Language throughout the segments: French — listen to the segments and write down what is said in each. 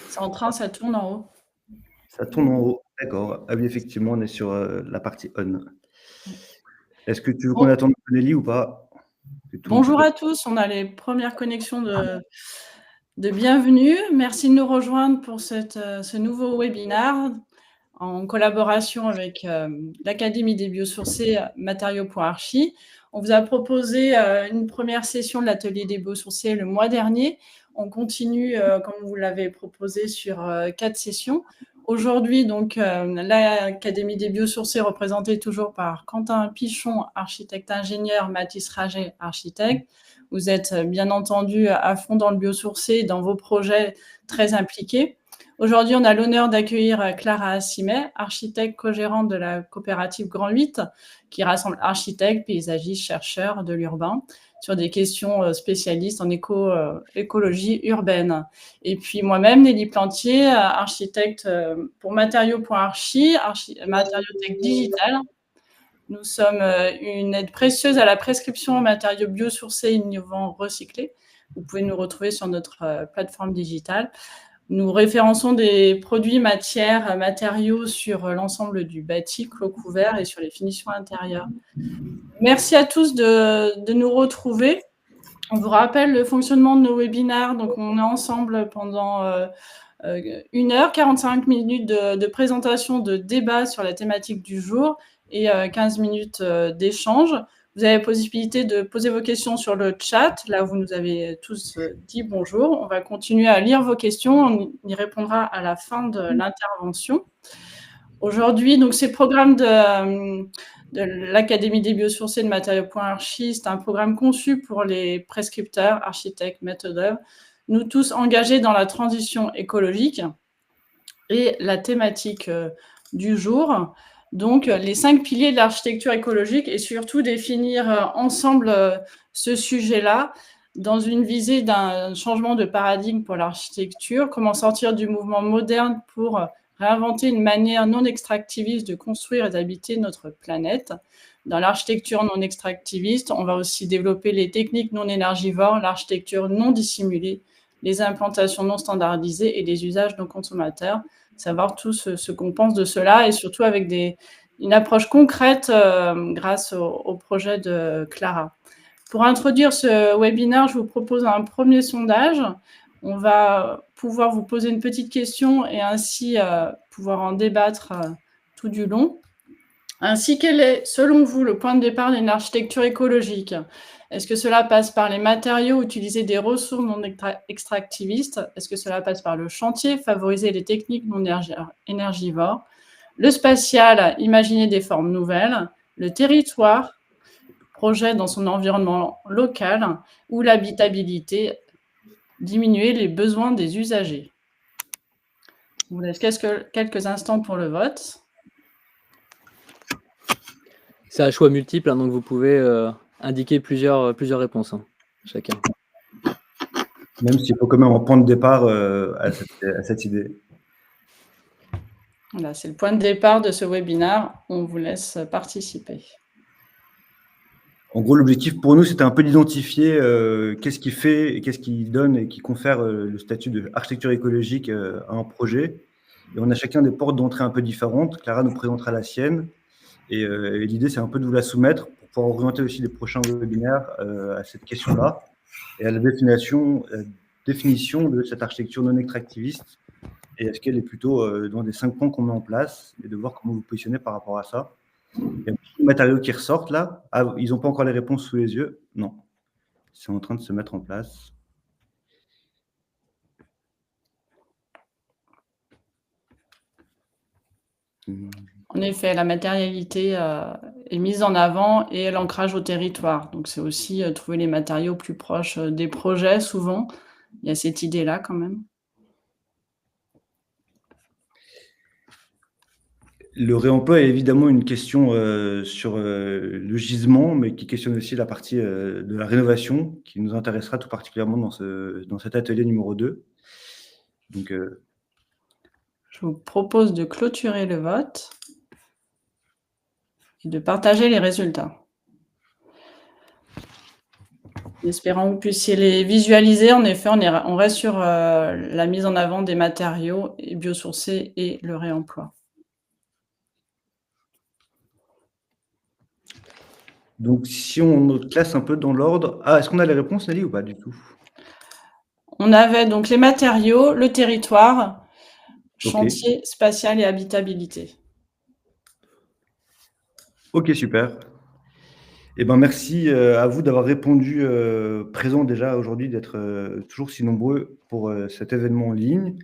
C'est en train, ça tourne en haut. Ça tourne en haut. D'accord. Ah oui, effectivement, on est sur la partie on. Est-ce que tu veux qu'on Bon, attende Nelly ou pas? bonjour à tous, on a les premières connexions de bienvenue. Merci de nous rejoindre pour ce nouveau webinaire en collaboration avec l'Académie des biosourcés matériaux.archi. On vous a proposé une première session de l'atelier des biosourcés le mois dernier. On continue, comme vous l'avez proposé, sur 4 sessions. Aujourd'hui, donc, l'Académie des biosourcés représentée toujours par Quentin Pichon, architecte-ingénieur, Mathis Raget, architecte. Vous êtes bien entendu à fond dans le biosourcé, dans vos projets très impliqués. Aujourd'hui, on a l'honneur d'accueillir Clara Assimet, architecte co-gérante de la coopérative Grand 8, qui rassemble architectes, paysagistes, chercheurs de l'urbain sur des questions spécialistes en écologie urbaine. Et puis moi-même, Nelly Plantier, architecte pour matériaux.archi, matériaux-tech digital. Nous sommes une aide précieuse à la prescription en matériaux biosourcés innovants recyclés. Vous pouvez nous retrouver sur notre plateforme digitale. Nous référençons des produits, matières, matériaux sur l'ensemble du bâti, clos couvert et sur les finitions intérieures. Merci à tous de nous retrouver. On vous rappelle le fonctionnement de nos webinaires. Donc, on est ensemble pendant 1 heure, 45 minutes de présentation, de débat sur la thématique du jour et 15 minutes d'échange. Vous avez la possibilité de poser vos questions sur le chat. Là, vous nous avez tous dit bonjour. On va continuer à lire vos questions. On y répondra à la fin de l'intervention. Aujourd'hui, donc, c'est le programme de l'Académie des biosourcés de matériaux.archi. C'est un programme conçu pour les prescripteurs, architectes, maîtres d'œuvre, nous tous engagés dans la transition écologique. Et la thématique du jour, donc les 5 piliers de l'architecture écologique, et surtout définir ensemble ce sujet-là dans une visée d'un changement de paradigme pour l'architecture, comment sortir du mouvement moderne pour réinventer une manière non extractiviste de construire et d'habiter notre planète. Dans l'architecture non extractiviste, on va aussi développer les techniques non énergivores, l'architecture non dissimulée, les implantations non standardisées et les usages non consommateurs, savoir tout ce qu'on pense de cela et surtout avec une approche concrète grâce au projet de Clara. Pour introduire ce webinaire, je vous propose un premier sondage. On va pouvoir vous poser une petite question et ainsi pouvoir en débattre tout du long. Ainsi, quel est, selon vous, le point de départ d'une architecture écologique? Est-ce que cela passe par les matériaux, utiliser des ressources non extractivistes? Est-ce que cela passe par le chantier, favoriser les techniques non énergivores? Le spatial, imaginer des formes nouvelles? Le territoire, projet dans son environnement local? Ou l'habitabilité, diminuer les besoins des usagers? Je vous laisse quelques instants pour le vote. C'est un choix multiple, hein, donc vous pouvez indiquer plusieurs réponses, hein, chacun. Même s'il faut quand même un point de départ à cette idée. Voilà, c'est le point de départ de ce webinaire. On vous laisse participer. En gros, l'objectif pour nous, c'était un peu d'identifier qu'est-ce qui fait et qu'est-ce qui donne et qui confère le statut d'architecture écologique à un projet. Et on a chacun des portes d'entrée un peu différentes. Clara nous présentera la sienne. Et l'idée, c'est un peu de vous la soumettre pour pouvoir orienter aussi les prochains webinaires à cette question-là et à la définition de cette architecture non extractiviste. Et est-ce qu'elle est plutôt dans des 5 points qu'on met en place et de voir comment vous positionnez par rapport à ça. Il y a beaucoup de matériaux qui ressortent là. Ah, ils n'ont pas encore les réponses sous les yeux. Non. C'est en train de se mettre en place. En effet, la matérialité est mise en avant et l'ancrage au territoire. Donc, c'est aussi trouver les matériaux plus proches des projets, souvent. Il y a cette idée-là quand même. Le réemploi est évidemment une question sur le gisement, mais qui questionne aussi la partie de la rénovation, qui nous intéressera tout particulièrement dans cet atelier numéro 2. Donc, je vous propose de clôturer le vote et de partager les résultats. espérant que vous puissiez les visualiser. En effet, on reste sur, la mise en avant des matériaux et biosourcés et le réemploi. Donc, si on classe un peu dans l'ordre... Ah, est-ce qu'on a les réponses, Nelly, ou pas du tout? On avait donc les matériaux, le territoire, Ok. chantier, spatial et habitabilité. Ok, super. Eh ben, merci à vous d'avoir répondu présent déjà aujourd'hui, d'être toujours si nombreux pour cet événement en ligne.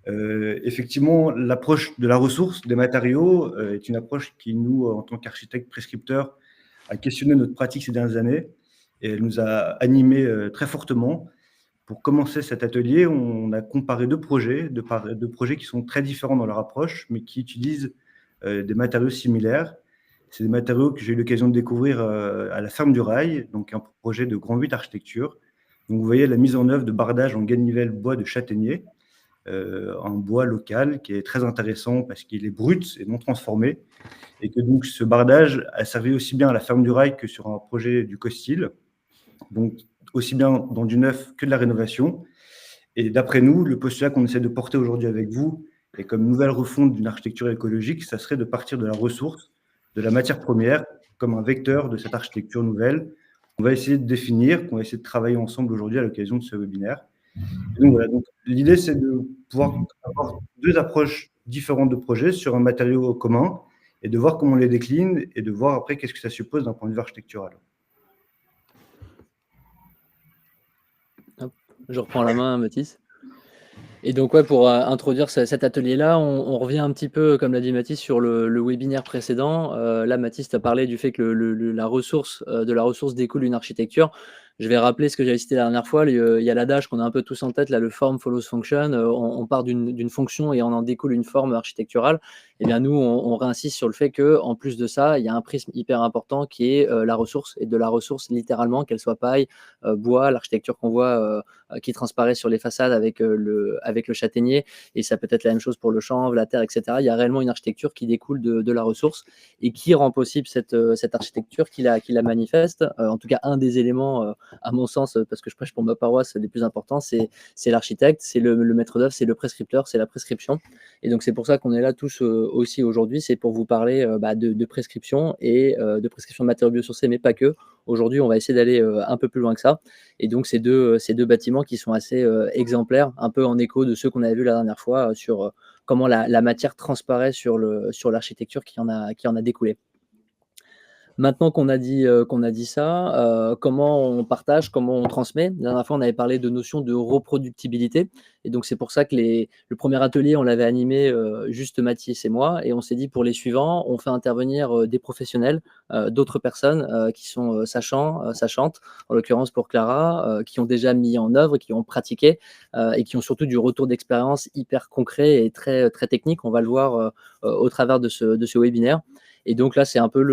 Effectivement, l'approche de la ressource, des matériaux, est une approche qui, nous, en tant qu'architectes prescripteurs, a questionné notre pratique ces dernières années et elle nous a animés très fortement. Pour commencer cet atelier, on a comparé deux projets qui sont très différents dans leur approche, mais qui utilisent des matériaux similaires. C'est des matériaux que j'ai eu l'occasion de découvrir à la Ferme du Rail, donc un projet de Grand 8 Architecture. Donc vous voyez la mise en œuvre de bardage en ganivelle bois de châtaignier, un bois local qui est très intéressant parce qu'il est brut et non transformé, et que donc ce bardage a servi aussi bien à la Ferme du Rail que sur un projet du Costil, donc aussi bien dans du neuf que de la rénovation. Et d'après nous, le postulat qu'on essaie de porter aujourd'hui avec vous, et comme nouvelle refonte d'une architecture écologique, ça serait de partir de la ressource, de la matière première, comme un vecteur de cette architecture nouvelle. On va essayer de définir, qu'on va essayer de travailler ensemble aujourd'hui à l'occasion de ce webinaire. Et donc voilà, donc, l'idée, c'est de pouvoir avoir deux approches différentes de projets sur un matériau commun et de voir comment on les décline et de voir après qu'est-ce que ça suppose d'un point de vue architectural. Hop, je reprends la main, Mathis. Et donc, ouais, pour introduire cet atelier-là, on revient un petit peu, comme l'a dit Mathis, sur le webinaire précédent. Là, Mathis t'a parlé du fait que la ressource, de la ressource découle une architecture. Je vais rappeler ce que j'avais cité la dernière fois. Il y a l'adage qu'on a un peu tous en tête, là, le form follows function. On part d'une fonction et on en découle une forme architecturale. Eh bien, nous, on réinsiste sur le fait qu'en plus de ça, il y a un prisme hyper important qui est la ressource, et de la ressource littéralement, qu'elle soit paille, bois, l'architecture qu'on voit qui transparaît sur les façades avec le châtaignier, et ça peut être la même chose pour le chanvre, la terre, etc. Il y a réellement une architecture qui découle de la ressource et qui rend possible cette architecture, qui la manifeste. En tout cas, un des éléments, à mon sens, parce que je prêche pour ma paroisse, les plus importants, c'est l'architecte, c'est le maître d'œuvre, c'est le prescripteur, c'est la prescription. Et donc, c'est pour ça qu'on est là tous aussi aujourd'hui, c'est pour vous parler de prescription et de prescription de matériaux biosourcés, mais pas que. Aujourd'hui, on va essayer d'aller un peu plus loin que ça. Et donc, ces deux bâtiments qui sont assez exemplaires, un peu en écho de ceux qu'on avait vus la dernière fois sur comment la matière transparaît sur l'architecture qui en a découlé. Maintenant qu'on a dit ça, comment on partage, comment on transmet? La dernière fois, on avait parlé de notion de reproductibilité, et donc c'est pour ça que le premier atelier, on l'avait animé, juste Mathis et moi, et on s'est dit pour les suivants, on fait intervenir, des professionnels, d'autres personnes, qui sont, sachants, sachantes, en l'occurrence pour Clara, qui ont déjà mis en œuvre, qui ont pratiqué, et qui ont surtout du retour d'expérience hyper concret et très, très technique. On va le voir, au travers de ce webinaire. Et donc là, c'est un peu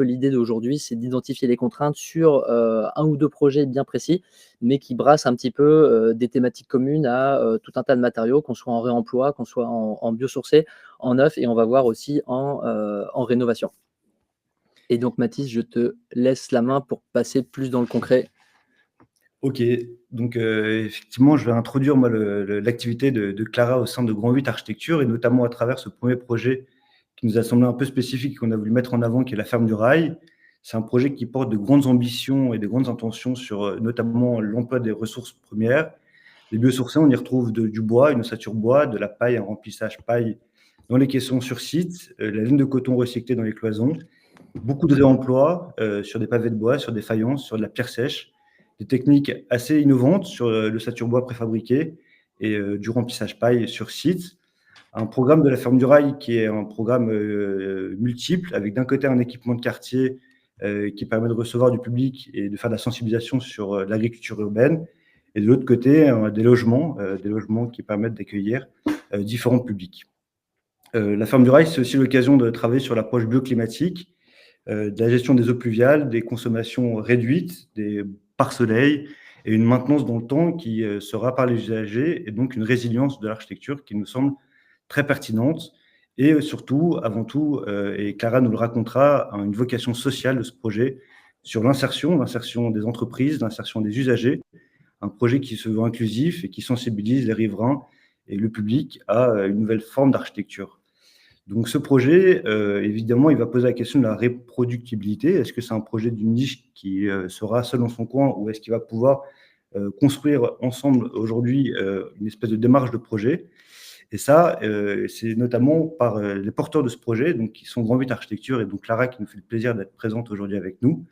l'idée d'aujourd'hui, c'est d'identifier les contraintes sur un ou deux projets bien précis, mais qui brassent un petit peu des thématiques communes à tout un tas de matériaux, qu'on soit en réemploi, qu'on soit en biosourcé, en neuf, et on va voir aussi en rénovation. Et donc Mathis, je te laisse la main pour passer plus dans le concret. Ok, donc effectivement, je vais introduire moi l'activité de Clara au sein de Grand 8 Architecture, et notamment à travers ce premier projet qui nous a semblé un peu spécifique et qu'on a voulu mettre en avant, qui est la Ferme du Rail. C'est un projet qui porte de grandes ambitions et de grandes intentions sur notamment l'emploi des ressources premières. Les biosourcés, on y retrouve du bois, une ossature bois, de la paille, un remplissage paille dans les caissons sur site, la laine de coton recyclée dans les cloisons, beaucoup de réemploi sur des pavés de bois, sur des faïences, sur de la pierre sèche, des techniques assez innovantes sur l'ossature bois préfabriqué et du remplissage paille sur site. Un programme de la Ferme du Rail qui est un programme multiple, avec d'un côté un équipement de quartier qui permet de recevoir du public et de faire de la sensibilisation sur l'agriculture urbaine, et de l'autre côté des logements qui permettent d'accueillir différents publics. La Ferme du Rail, c'est aussi l'occasion de travailler sur l'approche bioclimatique, de la gestion des eaux pluviales, des consommations réduites, des pare-soleil, et une maintenance dans le temps qui sera par les usagers, et donc une résilience de l'architecture qui nous semble très pertinente. Et surtout, avant tout, et Clara nous le racontera, une vocation sociale de ce projet sur l'insertion des entreprises, l'insertion des usagers, un projet qui se veut inclusif et qui sensibilise les riverains et le public à une nouvelle forme d'architecture. Donc ce projet, évidemment, il va poser la question de la reproductibilité. Est-ce que c'est un projet d'une niche qui sera seul dans son coin, ou est-ce qu'il va pouvoir construire ensemble aujourd'hui une espèce de démarche de projet? Et ça, c'est notamment par les porteurs de ce projet, donc, qui sont Grand 8 Architecture, et donc Clara qui nous fait le plaisir d'être présente aujourd'hui avec nous.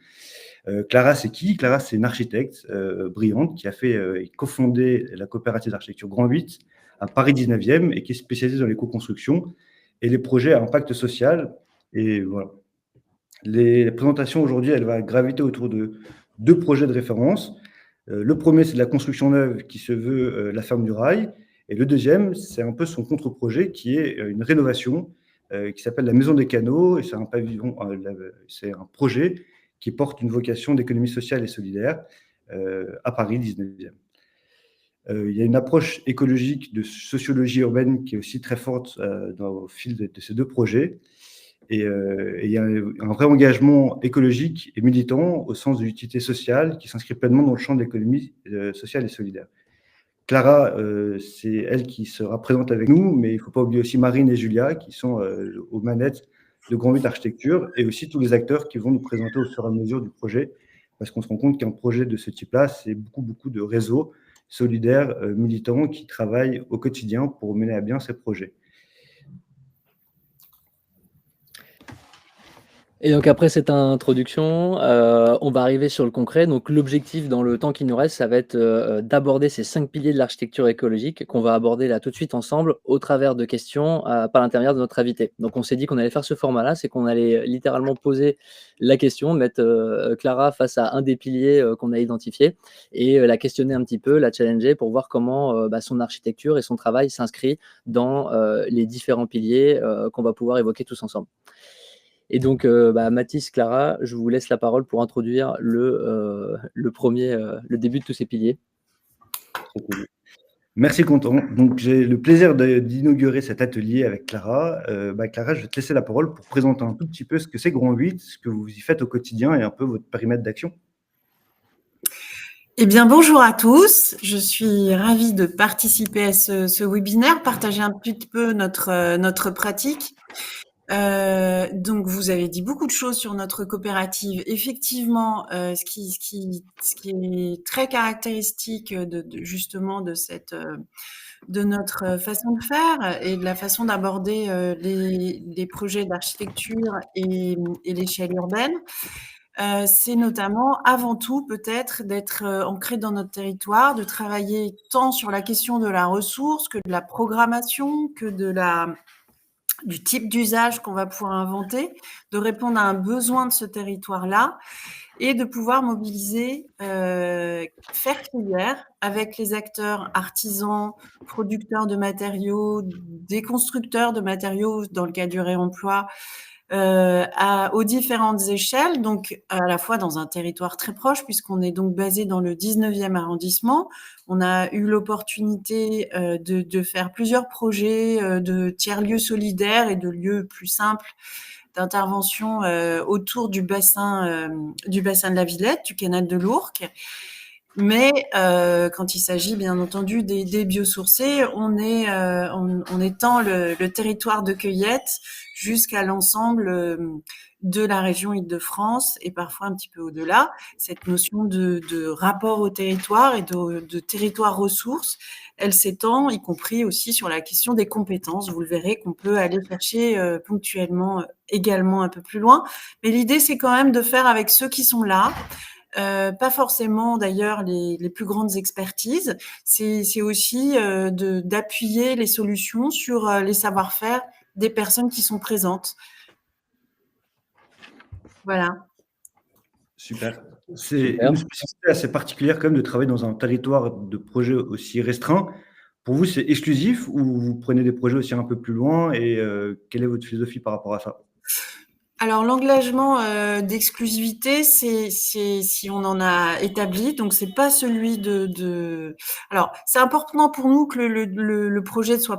Clara, c'est qui? Clara, c'est une architecte brillante qui a fait et cofondé la coopérative d'architecture Grand 8 à Paris 19e et qui est spécialisée dans l'éco-construction et les projets à impact social. Et voilà. La présentation aujourd'hui, elle va graviter autour de 2 projets de référence. Le premier, c'est de la construction neuve qui se veut la ferme du rail. Et le deuxième, c'est un peu son contre-projet qui est une rénovation qui s'appelle la Maison des Canaux. Et c'est un pavillon, c'est un projet qui porte une vocation d'économie sociale et solidaire à Paris 19e. Il y a une approche écologique de sociologie urbaine qui est aussi très forte au fil de ces 2 projets. Et il y a un vrai engagement écologique et militant au sens de l'utilité sociale qui s'inscrit pleinement dans le champ de l'économie sociale et solidaire. Clara, c'est elle qui sera présente avec nous, mais il ne faut pas oublier aussi Marine et Julia qui sont aux manettes de Grand 8 Architecture, et aussi tous les acteurs qui vont nous présenter au fur et à mesure du projet, parce qu'on se rend compte qu'un projet de ce type-là, c'est beaucoup de réseaux solidaires, militants, qui travaillent au quotidien pour mener à bien ces projets. Et donc après cette introduction, on va arriver sur le concret. Donc l'objectif dans le temps qui nous reste, ça va être d'aborder ces 5 piliers de l'architecture écologique qu'on va aborder là tout de suite ensemble au travers de questions par l'intermédiaire de notre invité. Donc on s'est dit qu'on allait faire ce format-là, c'est qu'on allait littéralement poser la question, mettre Clara face à un des piliers qu'on a identifié et la questionner un petit peu, la challenger pour voir comment son architecture et son travail s'inscrit dans les différents piliers qu'on va pouvoir évoquer tous ensemble. Et donc, Mathis, Clara, je vous laisse la parole pour introduire le début de tous ces piliers. Merci Quentin. Donc j'ai le plaisir d'inaugurer cet atelier avec Clara. Clara, je vais te laisser la parole pour présenter un tout petit peu ce que c'est Grand 8, ce que vous y faites au quotidien et un peu votre périmètre d'action. Eh bien, bonjour à tous. Je suis ravie de participer à ce webinaire, partager un petit peu notre pratique. Donc, vous avez dit beaucoup de choses sur notre coopérative. Effectivement, ce qui est très caractéristique justement de notre façon de faire et de la façon d'aborder les projets d'architecture et l'échelle urbaine, c'est notamment, avant tout, peut-être d'être ancré dans notre territoire, de travailler tant sur la question de la ressource que de la programmation, que du type d'usage qu'on va pouvoir inventer, de répondre à un besoin de ce territoire-là et de pouvoir mobiliser, faire filière avec les acteurs artisans, producteurs de matériaux, des constructeurs de matériaux dans le cas du réemploi, aux différentes échelles, donc à la fois dans un territoire très proche, puisqu'on est donc basé dans le 19e arrondissement. On a eu l'opportunité de faire plusieurs projets de tiers-lieux solidaires et de lieux plus simples d'intervention autour du bassin de la Villette, du canal de l'Ourcq. Mais quand il s'agit bien entendu des biosourcés, on étend le territoire de cueillette jusqu'à l'ensemble de la région Île-de-France et parfois un petit peu au-delà. Cette notion de rapport au territoire et de territoire ressources, elle s'étend, y compris aussi sur la question des compétences. Vous le verrez qu'on peut aller chercher ponctuellement également un peu plus loin. Mais l'idée, c'est quand même de faire avec ceux qui sont là. Pas forcément d'ailleurs les plus grandes expertises, c'est aussi d'appuyer les solutions sur les savoir-faire des personnes qui sont présentes. Voilà. Super. C'est une spécificité assez particulière quand même de travailler dans un territoire de projet aussi restreint. Pour vous, c'est exclusif ou vous prenez des projets aussi un peu plus loin et quelle est votre philosophie par rapport à ça ? Alors l'engagement d'exclusivité, c'est si on en a établi, donc c'est pas celui de. Alors c'est important pour nous que le projet soit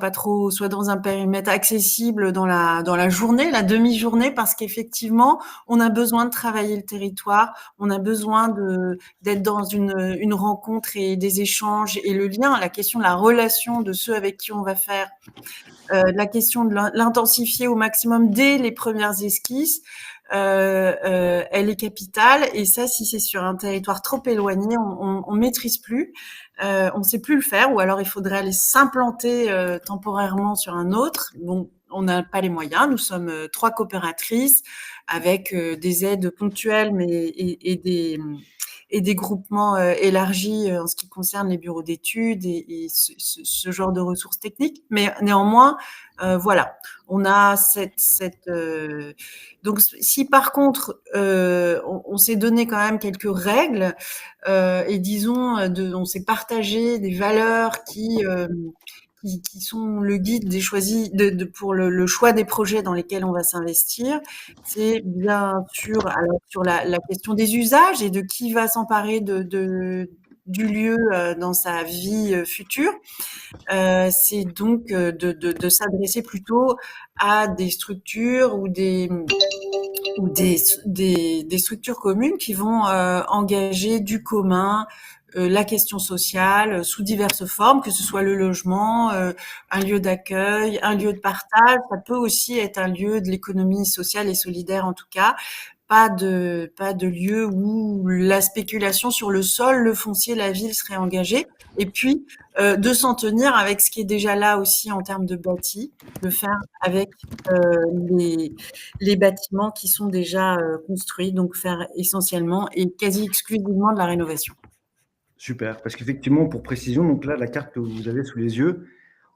dans un périmètre accessible dans la journée, la demi-journée, parce qu'effectivement on a besoin de travailler le territoire, on a besoin d'être dans une rencontre et des échanges et le lien, la question de la relation de ceux avec qui on va faire. La question de l'intensifier au maximum dès les premières esquisses, elle est capitale. Et ça, si c'est sur un territoire trop éloigné, on maîtrise plus, on sait plus le faire, ou alors il faudrait aller s'implanter temporairement sur un autre. Bon, on n'a pas les moyens. Nous sommes 3 coopératrices avec des aides ponctuelles, mais et des groupements élargis en ce qui concerne les bureaux d'études et ce genre de ressources techniques. Mais néanmoins, voilà, on a donc si par contre on s'est donné quand même quelques règles et disons on s'est partagé des valeurs qui sont le guide des choisis pour le choix des projets dans lesquels on va s'investir. C'est bien sûr alors sur la question des usages et de qui va s'emparer du lieu dans sa vie future. C'est donc de s'adresser plutôt à des structures ou des structures communes qui vont engager du commun, la question sociale sous diverses formes, que ce soit le logement, un lieu d'accueil, un lieu de partage. Ça peut aussi être un lieu de l'économie sociale et solidaire en tout cas. Pas de lieu où la spéculation sur le sol, le foncier, la ville serait engagée. Et puis, de s'en tenir avec ce qui est déjà là aussi en termes de bâti, de faire avec les bâtiments qui sont déjà construits, donc faire essentiellement et quasi exclusivement de la rénovation. Super, parce qu'effectivement, pour précision, donc là, la carte que vous avez sous les yeux,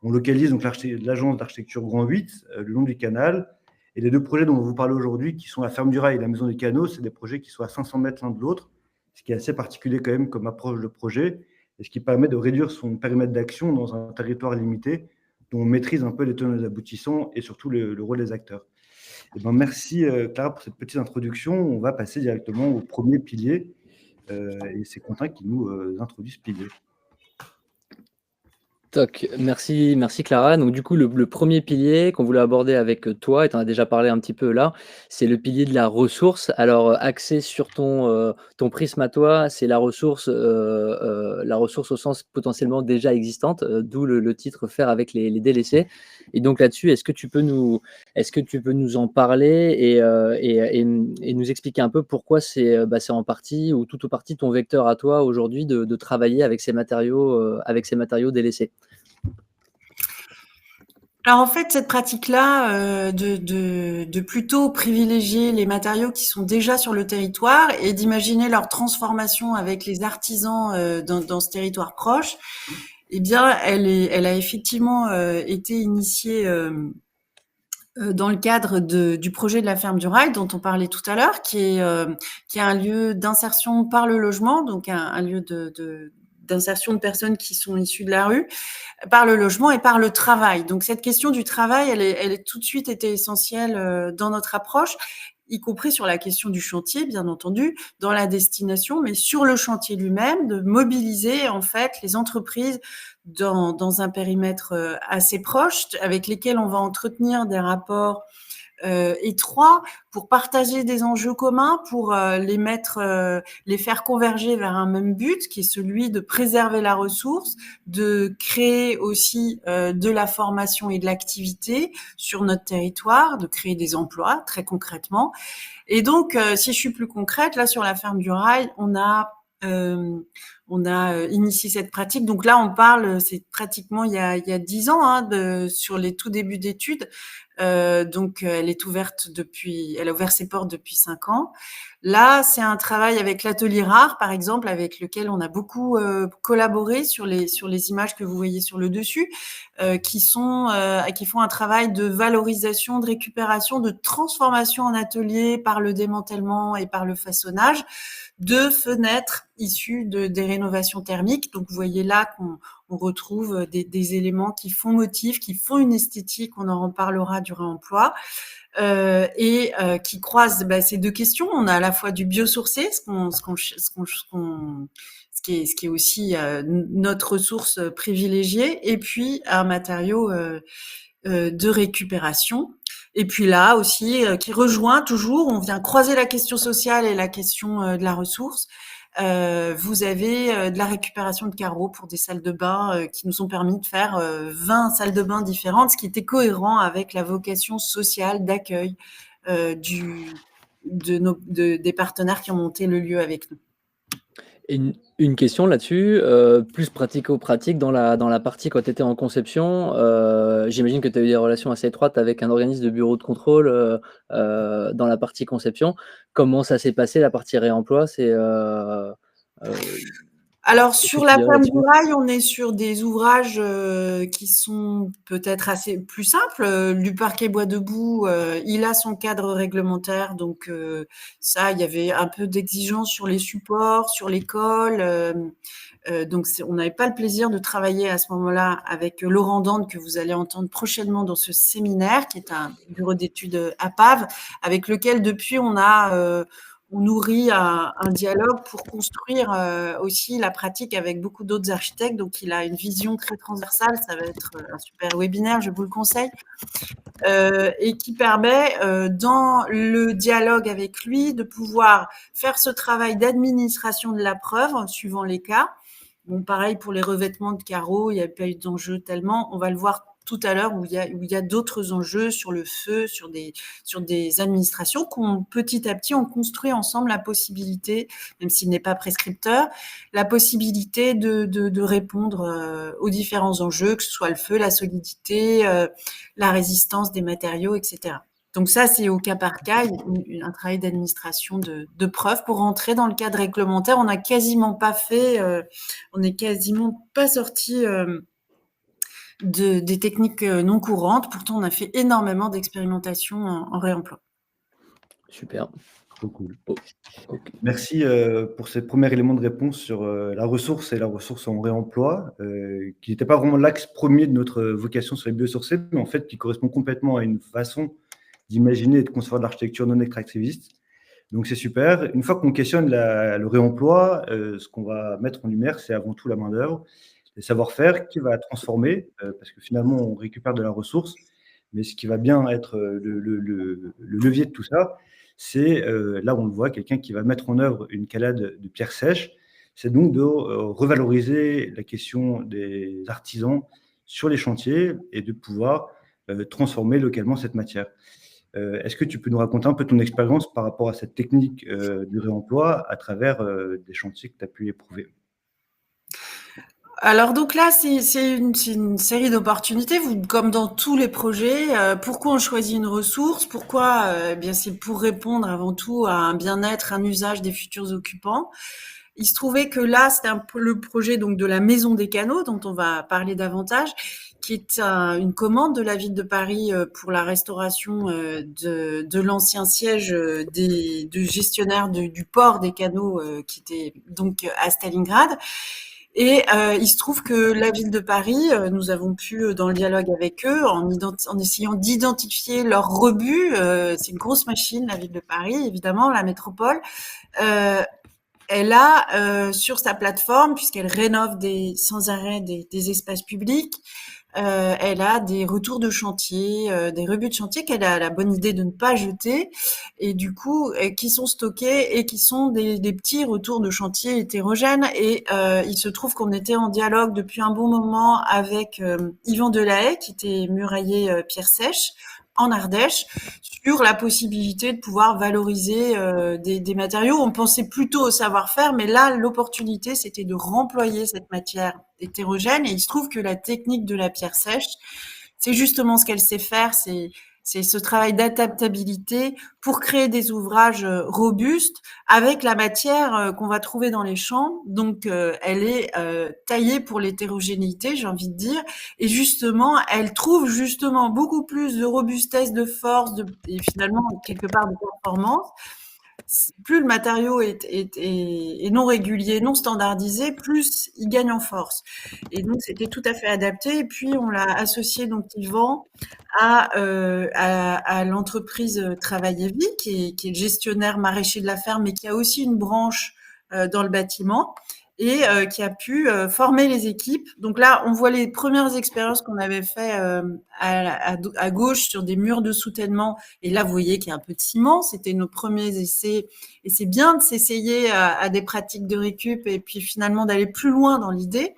on localise donc l'agence d'architecture Grand 8, le long du canal. Et les 2 projets dont on va vous parler aujourd'hui, qui sont la ferme du rail et la maison des canaux, c'est des projets qui sont à 500 mètres l'un de l'autre, ce qui est assez particulier quand même comme approche de projet, et ce qui permet de réduire son périmètre d'action dans un territoire limité, dont on maîtrise un peu les tenants et les aboutissants et surtout le rôle des acteurs. Et ben merci Clara pour cette petite introduction. On va passer directement au premier pilier, et c'est Quentin qui nous introduit ce pilier. Toc, merci Clara. Donc du coup, le premier pilier qu'on voulait aborder avec toi, et tu en as déjà parlé un petit peu là, c'est le pilier de la ressource. Alors, axé sur ton prisme à toi, c'est la ressource au sens potentiellement déjà existante, d'où le titre Faire avec les délaissés. Et donc là-dessus, est-ce que tu peux nous en parler et nous expliquer un peu pourquoi c'est en partie ou tout ou partie ton vecteur à toi aujourd'hui de travailler avec ces matériaux délaissés? Alors en fait, cette pratique-là, de plutôt privilégier les matériaux qui sont déjà sur le territoire et d'imaginer leur transformation avec les artisans dans ce territoire proche, eh bien, elle a effectivement été initiée dans le cadre du projet de la ferme du rail dont on parlait tout à l'heure, qui est un lieu d'insertion par le logement, donc un lieu d'insertion de personnes qui sont issues de la rue, par le logement et par le travail. Donc cette question du travail, elle est tout de suite été essentielle dans notre approche, y compris sur la question du chantier, bien entendu, dans la destination, mais sur le chantier lui-même, de mobiliser en fait les entreprises dans un périmètre assez proche, avec lesquels on va entretenir des rapports étroits pour partager des enjeux communs, pour les faire converger vers un même but, qui est celui de préserver la ressource, de créer aussi de la formation et de l'activité sur notre territoire, de créer des emplois très concrètement. Et donc, si je suis plus concrète, là sur la ferme du rail, on a initié cette pratique. Donc là, on parle, c'est pratiquement il y a 10 ans, sur les tout débuts d'études. Donc, elle a ouvert ses portes depuis 5 ans. Là, c'est un travail avec l'Atelier Rare, par exemple, avec lequel on a beaucoup collaboré sur les images que vous voyez sur le dessus, qui font un travail de valorisation, de récupération, de transformation en atelier par le démantèlement et par le façonnage de fenêtres issues des rénovations thermiques. Donc, vous voyez là on retrouve des éléments qui font motif, qui font une esthétique, on en reparlera du réemploi, et qui croisent ces deux questions. On a à la fois du biosourcé, ce qui est aussi notre ressource privilégiée, et puis un matériau de récupération. Et puis là aussi, qui rejoint toujours, on vient croiser la question sociale et la question de la ressource. Vous avez de la récupération de carreaux pour des salles de bain qui nous ont permis de faire 20 salles de bain différentes, ce qui était cohérent avec la vocation sociale d'accueil des partenaires qui ont monté le lieu avec nous. Et une question là-dessus, plus pratico-pratique dans la partie quand tu étais en conception, j'imagine que tu as eu des relations assez étroites avec un organisme de bureau de contrôle dans la partie conception. Comment ça s'est passé la partie réemploi? Alors Qu'est-ce sur que tu la dirais femme là-dessus? du rail, on est sur des ouvrages qui sont peut-être assez plus simples. Du parquet bois debout, il a son cadre réglementaire, donc ça, il y avait un peu d'exigence sur les supports, sur les cols. Donc on n'avait pas le plaisir de travailler à ce moment-là avec Laurent Dante, que vous allez entendre prochainement dans ce séminaire, qui est un bureau d'études à Pave, avec lequel depuis on nourrit un dialogue pour construire aussi la pratique avec beaucoup d'autres architectes. Donc, il a une vision très transversale. Ça va être un super webinaire, je vous le conseille. Et qui permet, dans le dialogue avec lui, de pouvoir faire ce travail d'administration de la preuve, suivant les cas. Bon, pareil pour les revêtements de carreaux, il n'y a pas eu d'enjeu tellement. On va le voir tout à l'heure où il y a d'autres enjeux sur le feu, sur des administrations qu'on petit à petit on construit ensemble la possibilité, même s'il n'est pas prescripteur, la possibilité de répondre aux différents enjeux, que ce soit le feu, la solidité, la résistance des matériaux, etc. Donc ça, c'est au cas par cas, un travail d'administration de preuves pour rentrer dans le cadre réglementaire. On n'a quasiment pas fait, on n'est quasiment pas sorti des techniques non courantes. Pourtant, on a fait énormément d'expérimentations en réemploi. Super. Trop cool. Oh, ok. Merci pour ces premiers éléments de réponse sur la ressource et la ressource en réemploi, qui n'était pas vraiment l'axe premier de notre vocation sur les biosourcés, mais en fait qui correspond complètement à une façon d'imaginer et de concevoir de l'architecture non extractiviste. Donc c'est super. Une fois qu'on questionne le réemploi, ce qu'on va mettre en lumière, c'est avant tout la main-d'œuvre, les savoir-faire qui va transformer, parce que finalement on récupère de la ressource, mais ce qui va bien être le levier de tout ça, c'est là où on le voit, quelqu'un qui va mettre en œuvre une calade de pierres sèches. C'est donc de revaloriser la question des artisans sur les chantiers et de pouvoir transformer localement cette matière. Est-ce que tu peux nous raconter un peu ton expérience par rapport à cette technique du réemploi à travers des chantiers que tu as pu éprouver? Alors donc là, c'est une série d'opportunités, comme dans tous les projets. Pourquoi on choisit une ressource? Pourquoi? Eh bien, c'est pour répondre avant tout à un bien-être, un usage des futurs occupants. Il se trouvait que là, c'était le projet donc de la Maison des Canaux, dont on va parler davantage, qui est une commande de la ville de Paris pour la restauration de l'ancien siège du gestionnaire du port des canaux qui était donc à Stalingrad. Et il se trouve que la ville de Paris, nous avons pu, dans le dialogue avec eux, en essayant d'identifier leurs rebuts, c'est une grosse machine, la ville de Paris, évidemment, la métropole, elle a sur sa plateforme, puisqu'elle rénove sans arrêt des espaces publics, elle a des retours de chantier, des rebuts de chantier qu'elle a la bonne idée de ne pas jeter, et du coup qui sont stockés et qui sont des petits retours de chantier hétérogènes. Et il se trouve qu'on était en dialogue depuis un bon moment avec Yvan Delahaye, qui était murailler pierre sèche en Ardèche, sur la possibilité de pouvoir valoriser des matériaux. On pensait plutôt au savoir-faire, mais là, l'opportunité, c'était de remployer cette matière hétérogène. Et il se trouve que la technique de la pierre sèche, c'est justement ce qu'elle sait faire, c'est ce travail d'adaptabilité pour créer des ouvrages robustes avec la matière qu'on va trouver dans les champs. Donc, elle est taillée pour l'hétérogénéité, j'ai envie de dire. Et justement, elle trouve justement beaucoup plus de robustesse, de force et finalement, quelque part, de performance plus le matériau est non régulier, non standardisé, plus il gagne en force. Et donc, c'était tout à fait adapté. Et puis, on l'a associé, donc, Yvan, à l'entreprise Travail et Vie, qui est le gestionnaire maraîcher de la ferme, mais qui a aussi une branche dans le bâtiment et qui a pu former les équipes. Donc là, on voit les premières expériences qu'on avait fait à gauche sur des murs de soutènement. Et là, vous voyez qu'il y a un peu de ciment. C'était nos premiers essais. Et c'est bien de s'essayer à des pratiques de récup et puis finalement d'aller plus loin dans l'idée.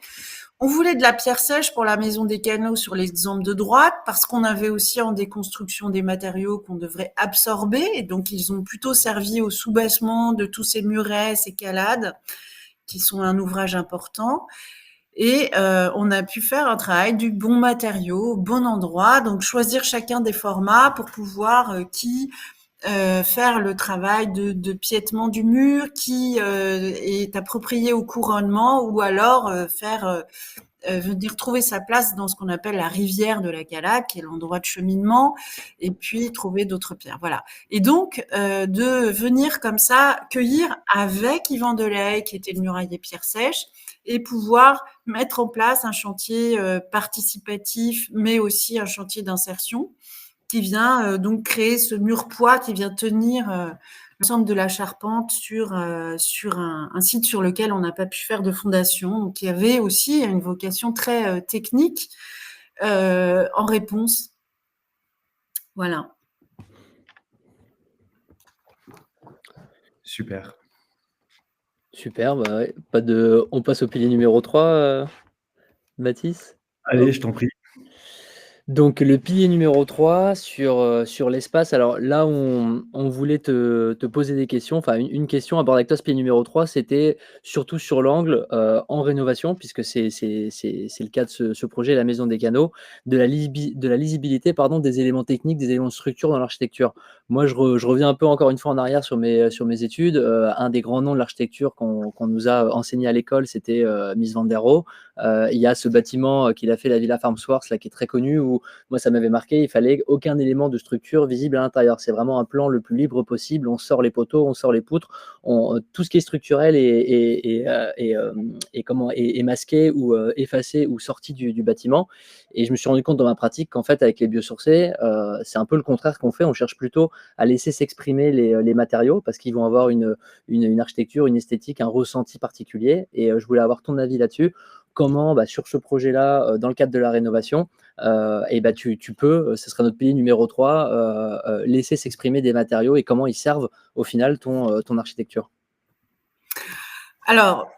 On voulait de la pierre sèche pour la maison des canaux sur l'exemple de droite parce qu'on avait aussi en déconstruction des matériaux qu'on devrait absorber. Et donc, ils ont plutôt servi au soubassement de tous ces murets, ces calades, qui sont un ouvrage important. Et on a pu faire un travail du bon matériau, au bon endroit, donc choisir chacun des formats pour pouvoir faire le travail de piétement du mur qui est approprié au couronnement ou alors venir trouver sa place dans ce qu'on appelle la rivière de la Calaque, qui est l'endroit de cheminement, et puis trouver d'autres pierres. Voilà. Et donc, de venir comme ça cueillir avec Yvan Delay, qui était le murailler pierre sèche, et pouvoir mettre en place un chantier participatif, mais aussi un chantier d'insertion, qui vient donc créer ce mur poids qui vient tenir l'ensemble de la charpente sur un site sur lequel on n'a pas pu faire de fondation, donc il y avait aussi une vocation très technique en réponse. Voilà. Super. Super, bah ouais. On passe au pilier numéro 3, Mathis. Allez, je t'en prie. Donc le pilier numéro 3 sur l'espace. Alors là, on voulait te poser des questions, enfin une question à aborder avec toi, ce pilier numéro 3, c'était surtout sur l'angle en rénovation, puisque c'est le cas de ce projet, la Maison des Canaux, de la lisibilité pardon, des éléments techniques, des éléments de structure dans l'architecture. Moi, je reviens un peu encore une fois en arrière sur mes études. Un des grands noms de l'architecture qu'on nous a enseigné à l'école, c'était Mies van der Rohe. Il y a ce bâtiment qu'il a fait, la Villa Farmsworth, là, qui est très connu, où moi, ça m'avait marqué, il fallait aucun élément de structure visible à l'intérieur. C'est vraiment un plan le plus libre possible. On sort les poteaux, on sort les poutres, tout ce qui est structurel est masqué ou effacé ou sorti du bâtiment. Et je me suis rendu compte dans ma pratique qu'en fait, avec les biosourcés, c'est un peu le contraire qu'on fait. On cherche plutôt à laisser s'exprimer les matériaux parce qu'ils vont avoir une architecture, une esthétique, un ressenti particulier. Et je voulais avoir ton avis là-dessus. Comment, sur ce projet-là, dans le cadre de la rénovation, tu peux, ce sera notre pilier numéro 3, laisser s'exprimer des matériaux et comment ils servent au final ton architecture. Alors,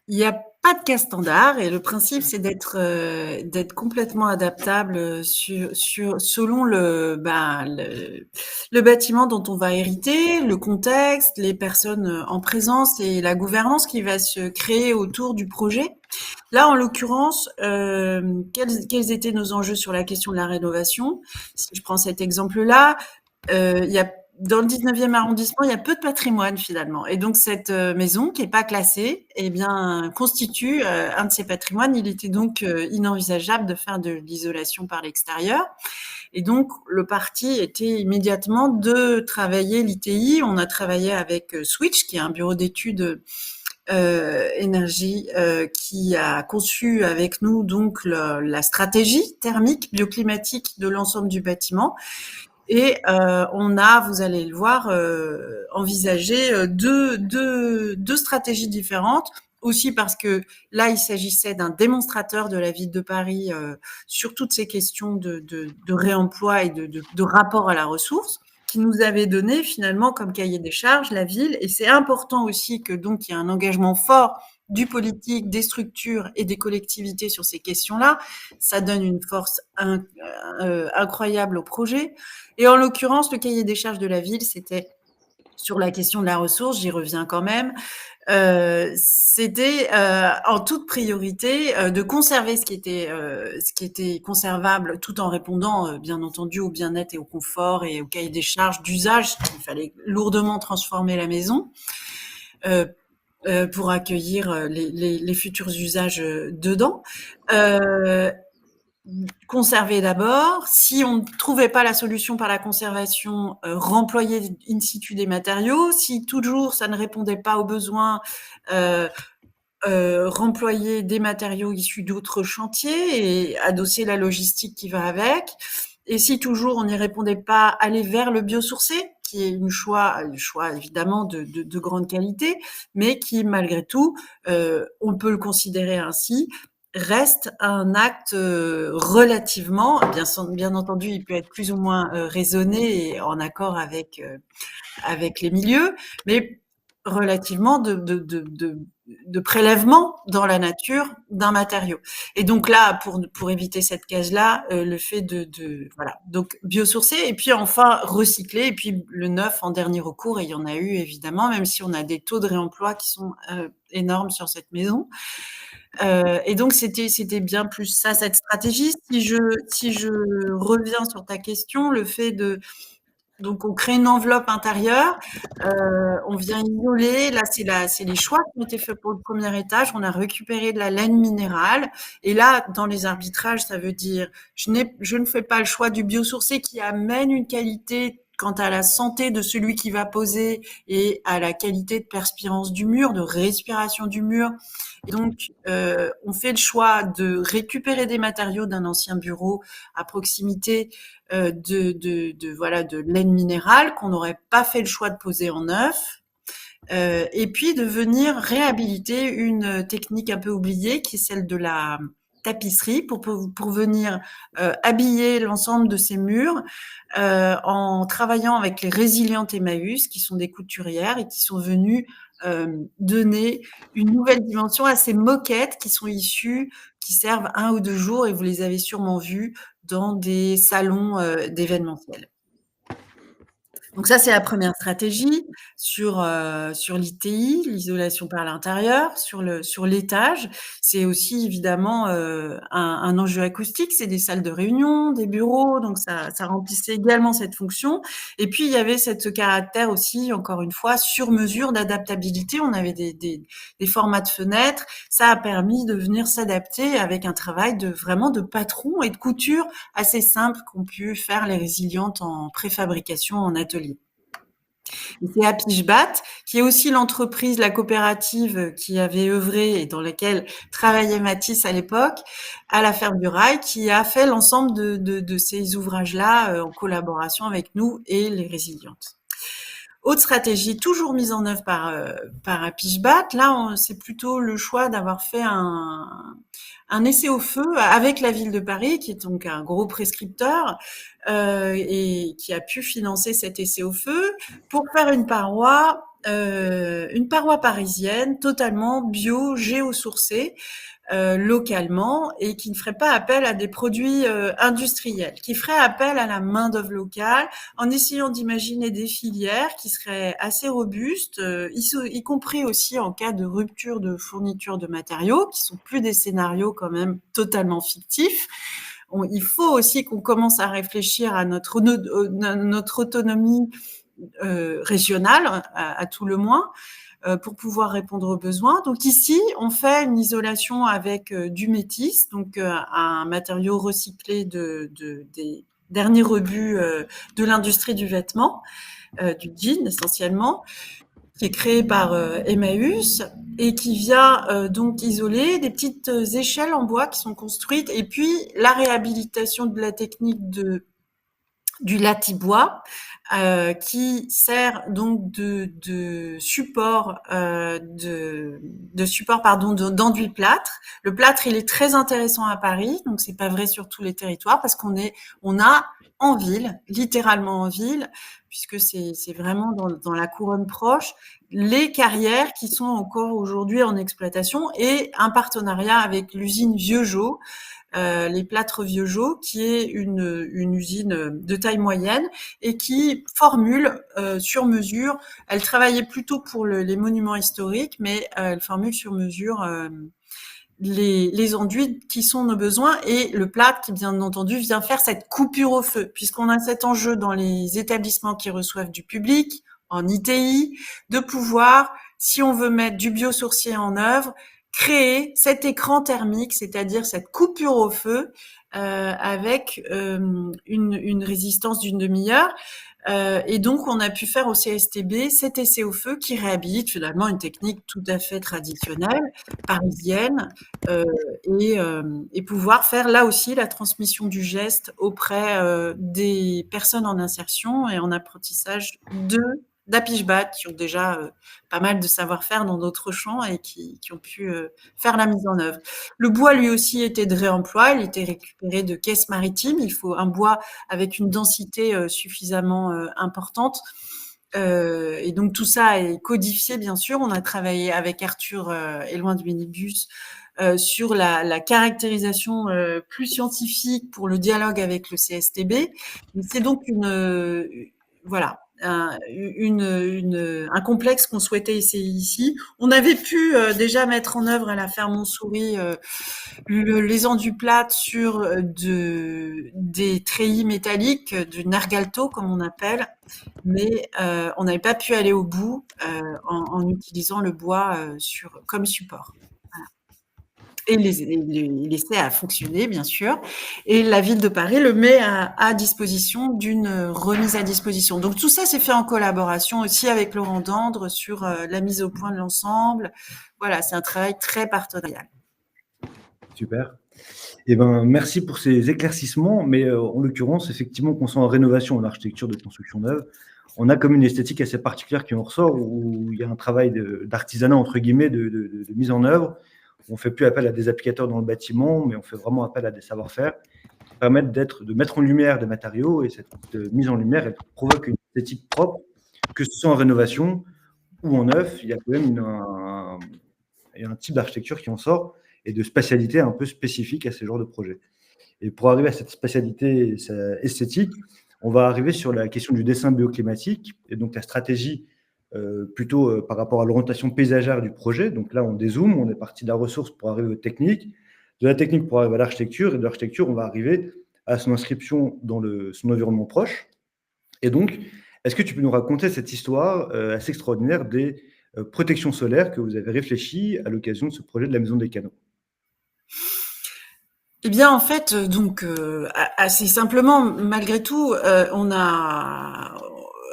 il n'y a pas de cas standard et le principe, c'est d'être complètement adaptable selon le bâtiment dont on va hériter, le contexte, les personnes en présence et la gouvernance qui va se créer autour du projet. Là, en l'occurrence, quels étaient nos enjeux sur la question de la rénovation? Si je prends cet exemple-là, dans le 19e arrondissement, il y a peu de patrimoine finalement. Et donc, cette maison qui n'est pas classée, constitue un de ces patrimoines. Il était donc inenvisageable de faire de l'isolation par l'extérieur. Et donc, le parti était immédiatement de travailler l'ITI. On a travaillé avec Switch, qui est un bureau d'études énergie qui a conçu avec nous donc la stratégie thermique bioclimatique de l'ensemble du bâtiment. Et on a, vous allez le voir, envisagé deux stratégies différentes, aussi parce que là, il s'agissait d'un démonstrateur de la ville de Paris sur toutes ces questions de réemploi et de rapport à la ressource, qui nous avait donné finalement comme cahier des charges la ville. Et c'est important aussi que donc il y ait un engagement fort du politique, des structures et des collectivités sur ces questions-là. Ça donne une force incroyable au projet. Et en l'occurrence, le cahier des charges de la ville, c'était sur la question de la ressource, j'y reviens quand même, c'était en toute priorité de conserver ce qui était conservable tout en répondant bien entendu au bien-être et au confort et au cahier des charges d'usage. Il fallait lourdement transformer la maison pour accueillir les futurs usages dedans. conserver d'abord. Si on ne trouvait pas la solution par la conservation, remployer in situ des matériaux. Si toujours ça ne répondait pas aux besoins, remployer des matériaux issus d'autres chantiers et adosser la logistique qui va avec. Et si toujours on n'y répondait pas, aller vers le biosourcé, qui est un choix évidemment de grande qualité, mais qui malgré tout, on peut le considérer ainsi, reste un acte relativement, bien entendu, il peut être plus ou moins raisonné et en accord avec les milieux, mais relativement de prélèvement dans la nature d'un matériau. Et donc là, pour éviter cette case-là, le fait voilà, donc biosourcé et puis enfin recycler et puis le neuf en dernier recours, et il y en a eu évidemment, même si on a des taux de réemploi qui sont énormes sur cette maison. Et donc c'était bien plus ça, cette stratégie. Si je reviens sur ta question, le fait donc on crée une enveloppe intérieure, on vient isoler. Là, c'est les choix qui ont été faits pour le premier étage. On a récupéré de la laine minérale. Et là, dans les arbitrages, ça veut dire je ne fais pas le choix du biosourcé qui amène une qualité quant à la santé de celui qui va poser et à la qualité de perspirance du mur, de respiration du mur. Et donc, on fait le choix de récupérer des matériaux d'un ancien bureau à proximité de laine minérale qu'on n'aurait pas fait le choix de poser en neuf, et puis de venir réhabiliter une technique un peu oubliée qui est celle de la tapisserie pour venir habiller l'ensemble de ces murs en travaillant avec les résilientes Emmaüs qui sont des couturières et qui sont venues donner une nouvelle dimension à ces moquettes qui sont issues, qui servent 1 ou 2 jours, et vous les avez sûrement vues dans des salons d'événementiel. Donc ça, c'est la première stratégie sur l'ITI, l'isolation par l'intérieur, sur l'étage. C'est aussi évidemment un enjeu acoustique, c'est des salles de réunion, des bureaux, donc ça remplissait également cette fonction. Et puis il y avait ce caractère aussi, encore une fois, sur mesure d'adaptabilité. On avait des formats de fenêtres. Ça a permis de venir s'adapter avec un travail vraiment de patron et de couture assez simple qu'ont pu faire les résilientes en préfabrication en atelier. Et c'est Apishbat, qui est aussi l'entreprise, la coopérative qui avait œuvré et dans laquelle travaillait Mathis à l'époque, à la Ferme du Rail, qui a fait l'ensemble de ces ouvrages-là en collaboration avec nous et les résilientes. Autre stratégie, toujours mise en œuvre par Apishbat, là, c'est plutôt le choix d'avoir fait un essai au feu avec la ville de Paris, qui est donc un gros prescripteur, et qui a pu financer cet essai au feu pour faire une paroi parisienne totalement bio, géosourcée, localement, et qui ne ferait pas appel à des produits industriels, qui ferait appel à la main-d'œuvre locale en essayant d'imaginer des filières qui seraient assez robustes, y compris aussi en cas de rupture de fourniture de matériaux, qui sont plus des scénarios quand même totalement fictifs. Il faut aussi qu'on commence à réfléchir à notre autonomie régionale, à tout le moins, pour pouvoir répondre aux besoins. Donc ici, on fait une isolation avec du métis, donc un matériau recyclé des derniers rebuts de l'industrie du vêtement, du jean essentiellement, qui est créé par Emmaüs et qui vient donc isoler des petites échelles en bois qui sont construites, et puis la réhabilitation de la technique du latibois, qui sert donc de support d'enduit plâtre. Le plâtre, il est très intéressant à Paris, donc c'est pas vrai sur tous les territoires, parce qu'on a en ville, littéralement en ville, puisque c'est vraiment dans la couronne proche, les carrières qui sont encore aujourd'hui en exploitation, et un partenariat avec l'usine Vieuxgeot, les plâtres Vieuxgeot, qui est une usine de taille moyenne et qui formule sur mesure. Elle travaillait plutôt pour les monuments historiques, mais elle formule sur mesure les enduits qui sont nos besoins, et le plâtre qui, bien entendu, vient faire cette coupure au feu, puisqu'on a cet enjeu dans les établissements qui reçoivent du public, en ITI, de pouvoir, si on veut mettre du biosourcier en œuvre, créer cet écran thermique, c'est-à-dire cette coupure au feu, avec une résistance d'une demi-heure. Et donc, on a pu faire au CSTB cet essai au feu qui réhabilite finalement une technique tout à fait traditionnelle, parisienne, et pouvoir faire là aussi la transmission du geste auprès des personnes en insertion et en apprentissage d'Apishbat, qui ont déjà pas mal de savoir-faire dans d'autres champs et qui ont pu faire la mise en œuvre. Le bois, lui aussi, était de réemploi. Il était récupéré de caisses maritimes. Il faut un bois avec une densité suffisamment importante. Et donc, tout ça est codifié, bien sûr. On a travaillé avec Arthur Éloin du Minibus sur la caractérisation plus scientifique pour le dialogue avec le CSTB. C'est donc voilà, un complexe qu'on souhaitait essayer ici. On avait pu déjà mettre en œuvre à la ferme Montsouris les enduplates sur des treillis métalliques, du nargalto comme on appelle, mais on n'avait pas pu aller au bout en utilisant le bois comme support. Et l'essai a fonctionné, bien sûr. Et la ville de Paris le met à disposition d'une remise à disposition. Donc tout ça s'est fait en collaboration aussi avec Laurent Dandre sur la mise au point de l'ensemble. Voilà, c'est un travail très partenarial. Super. Eh ben, merci pour ces éclaircissements, mais en l'occurrence, effectivement, qu'on soit en rénovation, en architecture de construction neuve, on a comme une esthétique assez particulière qui en ressort, où il y a un travail d'artisanat, entre guillemets, de mise en œuvre. On ne fait plus appel à des applicateurs dans le bâtiment, mais on fait vraiment appel à des savoir-faire qui permettent de mettre en lumière des matériaux, et cette mise en lumière, elle provoque une esthétique propre, que ce soit en rénovation ou en neuf. Il y a quand même un type d'architecture qui en sort, et de spatialité un peu spécifique à ce genre de projet. Et pour arriver à cette spatialité esthétique, on va arriver sur la question du dessin bioclimatique, et donc la stratégie plutôt par rapport à l'orientation paysagère du projet. Donc là, on dézoome, on est parti de la ressource pour arriver aux techniques, de la technique pour arriver à l'architecture, et de l'architecture, on va arriver à son inscription dans son environnement proche. Et donc, est-ce que tu peux nous raconter cette histoire assez extraordinaire des protections solaires que vous avez réfléchies à l'occasion de ce projet de la Maison des Canaux? Eh bien, en fait, donc, assez simplement, malgré tout, on a,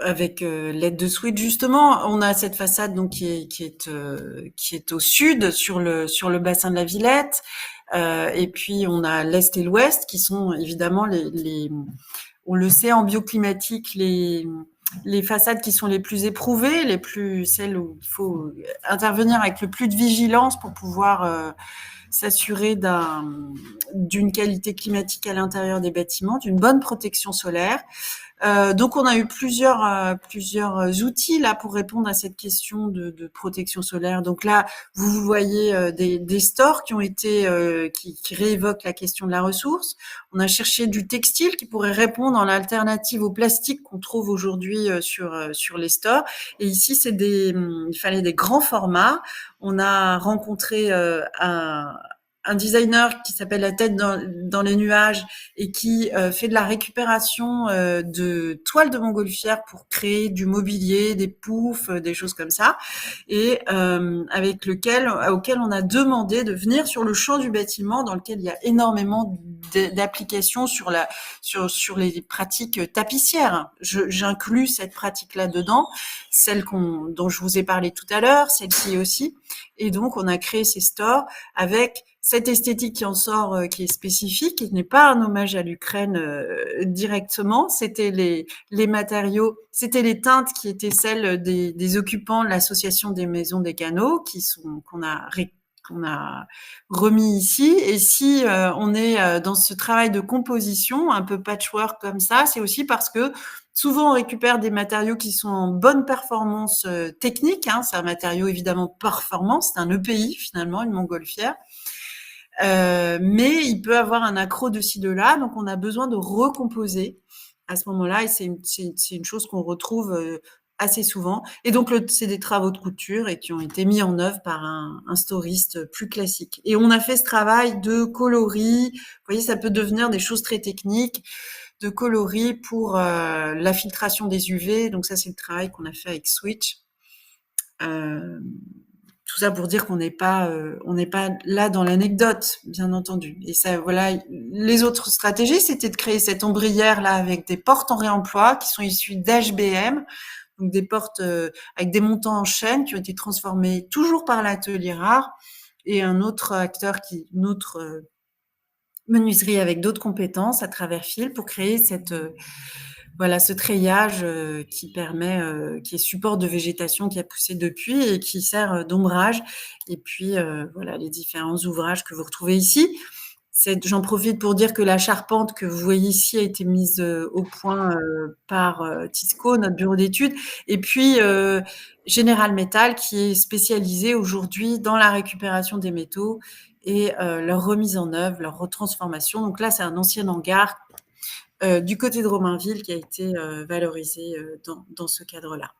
avec l'aide de Switch justement, on a cette façade donc qui est au sud sur le bassin de la Villette, et puis on a l'est et l'ouest qui sont évidemment on le sait en bioclimatique, les façades qui sont les plus éprouvées, celles où il faut intervenir avec le plus de vigilance pour pouvoir s'assurer d'une qualité climatique à l'intérieur des bâtiments, d'une bonne protection solaire. Donc on a eu plusieurs outils là pour répondre à cette question de protection solaire. Donc là, vous voyez des stores qui ont été qui réévoquent la question de la ressource. On a cherché du textile qui pourrait répondre en alternative au plastique qu'on trouve aujourd'hui sur les stores. Et ici, il fallait des grands formats. On a rencontré un designer qui s'appelle La Tête dans les nuages et qui fait de la récupération de toiles de montgolfière pour créer du mobilier, des poufs, des choses comme ça, et auquel on a demandé de venir sur le champ du bâtiment dans lequel il y a énormément d'applications sur les pratiques tapissières. J'inclus cette pratique-là dedans, celle dont je vous ai parlé tout à l'heure, celle-ci aussi, et donc on a créé ces stores avec cette esthétique qui en sort, qui est spécifique, qui n'est pas un hommage à l'Ukraine directement. C'était les matériaux, c'était les teintes qui étaient celles des occupants de l'association des maisons des canaux, qu'on a remis ici. Et si on est dans ce travail de composition, un peu patchwork comme ça, c'est aussi parce que souvent on récupère des matériaux qui sont en bonne performance technique. C'est un matériau évidemment performant, c'est un EPI finalement, une montgolfière. Mais il peut avoir un accroc de ci de là, donc on a besoin de recomposer à ce moment-là, et c'est une chose qu'on retrouve assez souvent. Et donc c'est des travaux de couture et qui ont été mis en œuvre par un storiste plus classique. Et on a fait ce travail de coloris. Vous voyez, ça peut devenir des choses très techniques, de coloris pour la filtration des UV. Donc ça, c'est le travail qu'on a fait avec Switch. tout ça pour dire qu'on n'est pas là dans l'anecdote, bien entendu. Et ça, voilà, les autres stratégies, c'était de créer cette ombrière là avec des portes en réemploi qui sont issues d'HBM, donc des portes avec des montants en chaîne qui ont été transformés toujours par l'atelier rare, et un autre acteur une autre menuiserie avec d'autres compétences à travers fil pour créer ce treillage qui permet, qui est support de végétation qui a poussé depuis et qui sert d'ombrage. Et puis voilà les différents ouvrages que vous retrouvez ici. J'en profite pour dire que la charpente que vous voyez ici a été mise au point par Tisco, notre bureau d'études, et puis General Metal qui est spécialisé aujourd'hui dans la récupération des métaux et leur remise en œuvre, leur retransformation. Donc là, c'est un ancien hangar du côté de Romainville qui a été valorisé dans ce cadre-là.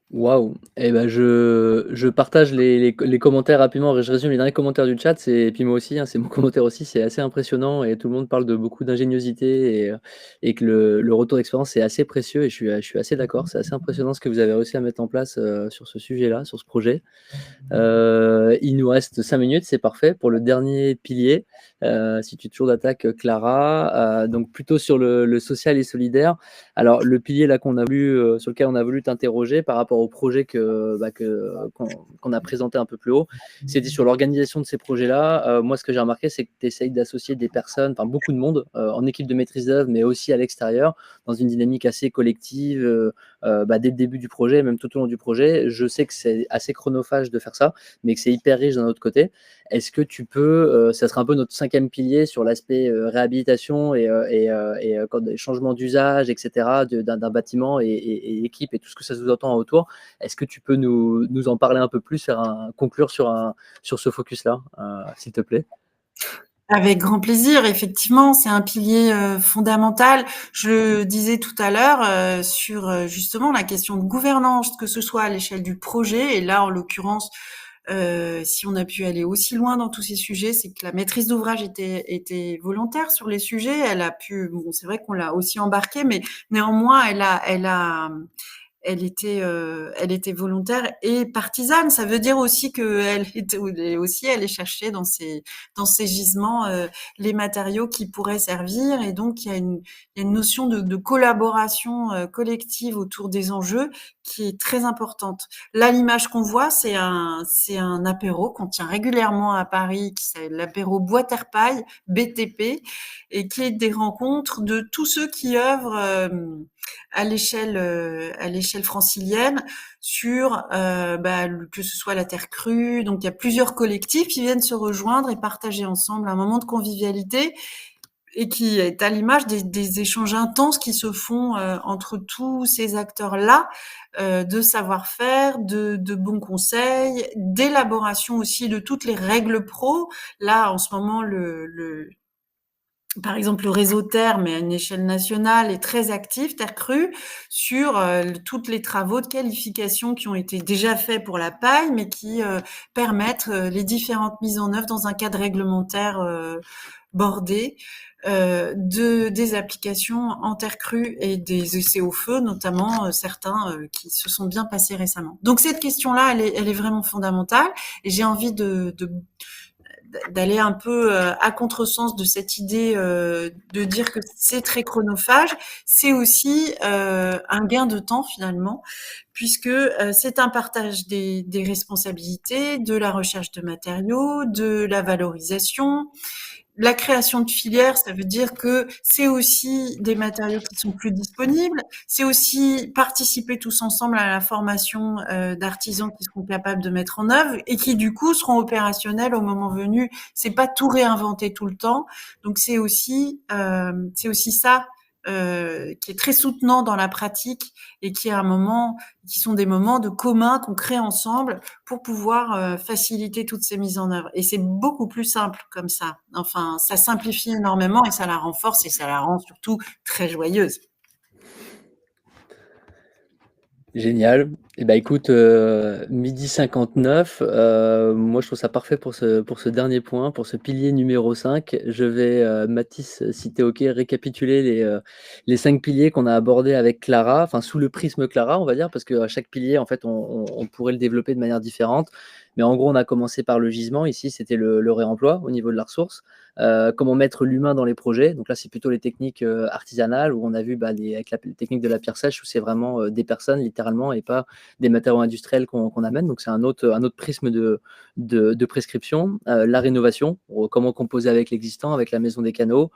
Waouh! Et ben je partage les commentaires rapidement. Je résume les derniers commentaires du chat. Et puis moi aussi, hein, c'est mon commentaire aussi. C'est assez impressionnant et tout le monde parle de beaucoup d'ingéniosité et que le retour d'expérience est assez précieux. Et je suis assez d'accord. C'est assez impressionnant ce que vous avez réussi à mettre en place sur ce sujet-là, sur ce projet. Il nous reste 5 minutes, c'est parfait pour le dernier pilier. Si tu es toujours d'attaque, Clara, donc plutôt sur le social et solidaire. Alors le pilier là sur lequel on a voulu t'interroger par rapport au projet qu'on a présenté un peu plus haut, c'était sur l'organisation de ces projets-là. Moi, ce que j'ai remarqué, c'est que tu essayes d'associer des personnes, enfin beaucoup de monde, en équipe de maîtrise d'œuvre, mais aussi à l'extérieur, dans une dynamique assez collective, dès le début du projet, même tout au long du projet. Je sais que c'est assez chronophage de faire ça, mais que c'est hyper riche d'un autre côté. Est-ce que tu peux, ça sera un peu notre 5e pilier sur l'aspect réhabilitation et changement d'usage, etc., d'un bâtiment et équipe et tout ce que ça sous-entend autour. Est-ce que tu peux nous en parler un peu plus, conclure sur ce focus-là, s'il te plaît? Avec grand plaisir, effectivement, c'est un pilier fondamental. Je disais tout à l'heure sur justement la question de gouvernance, que ce soit à l'échelle du projet, et là en l'occurrence, si on a pu aller aussi loin dans tous ces sujets, c'est que la maîtrise d'ouvrage était volontaire sur les sujets. Elle a pu, bon, c'est vrai qu'on l'a aussi embarquée, mais néanmoins, elle était volontaire et partisane. Ça veut dire aussi qu'elle était aussi allée chercher dans ces gisements les matériaux qui pourraient servir. Et donc, il y a une notion de collaboration collective autour des enjeux qui est très importante. Là, l'image qu'on voit, c'est un apéro qu'on tient régulièrement à Paris, qui s'appelle l'apéro Bois Terre Paille, BTP, et qui est des rencontres de tous ceux qui œuvrent à l'échelle francilienne sur que ce soit la terre crue. Donc il y a plusieurs collectifs qui viennent se rejoindre et partager ensemble un moment de convivialité et qui est à l'image des échanges intenses qui se font entre tous ces acteurs-là, de savoir-faire, de bons conseils, d'élaboration aussi de toutes les règles pro. Là, en ce moment, par exemple, le réseau Terre, mais à une échelle nationale, est très actif, Terre Crue, sur tous les travaux de qualification qui ont été déjà faits pour la paille, mais qui permettent les différentes mises en œuvre dans un cadre réglementaire bordé des applications en terre crue et des essais au feu, notamment certains qui se sont bien passés récemment. Donc cette question-là, elle est vraiment fondamentale, et j'ai envie d'aller un peu à contresens de cette idée de dire que c'est très chronophage. C'est aussi un gain de temps finalement, puisque c'est un partage des responsabilités, de la recherche de matériaux, de la valorisation. La création de filières, ça veut dire que c'est aussi des matériaux qui sont plus disponibles. C'est aussi participer tous ensemble à la formation d'artisans qui seront capables de mettre en œuvre et qui du coup seront opérationnels au moment venu. C'est pas tout réinventer tout le temps. Donc c'est aussi ça qui est très soutenant dans la pratique et qui sont des moments de commun qu'on crée ensemble pour pouvoir faciliter toutes ces mises en œuvre. Et c'est beaucoup plus simple comme ça. Enfin, ça simplifie énormément et ça la renforce et ça la rend surtout très joyeuse. Génial. Et bah écoute, 12h59, moi je trouve ça parfait pour ce dernier point, pour ce pilier numéro 5. Je vais, Mathis, si tu es OK, récapituler les 5 piliers qu'on a abordés avec Clara, enfin sous le prisme Clara, on va dire, parce qu'à chaque pilier, en fait, on pourrait le développer de manière différente. Mais en gros, on a commencé par le gisement. Ici, c'était le réemploi au niveau de la ressource. Comment mettre l'humain dans les projets. Donc là, c'est plutôt les techniques artisanales où on a vu avec la technique de la pierre sèche où c'est vraiment des personnes littéralement et pas des matériaux industriels qu'on amène. Donc c'est un autre prisme de prescription. La rénovation, comment composer avec l'existant, avec la maison des canaux.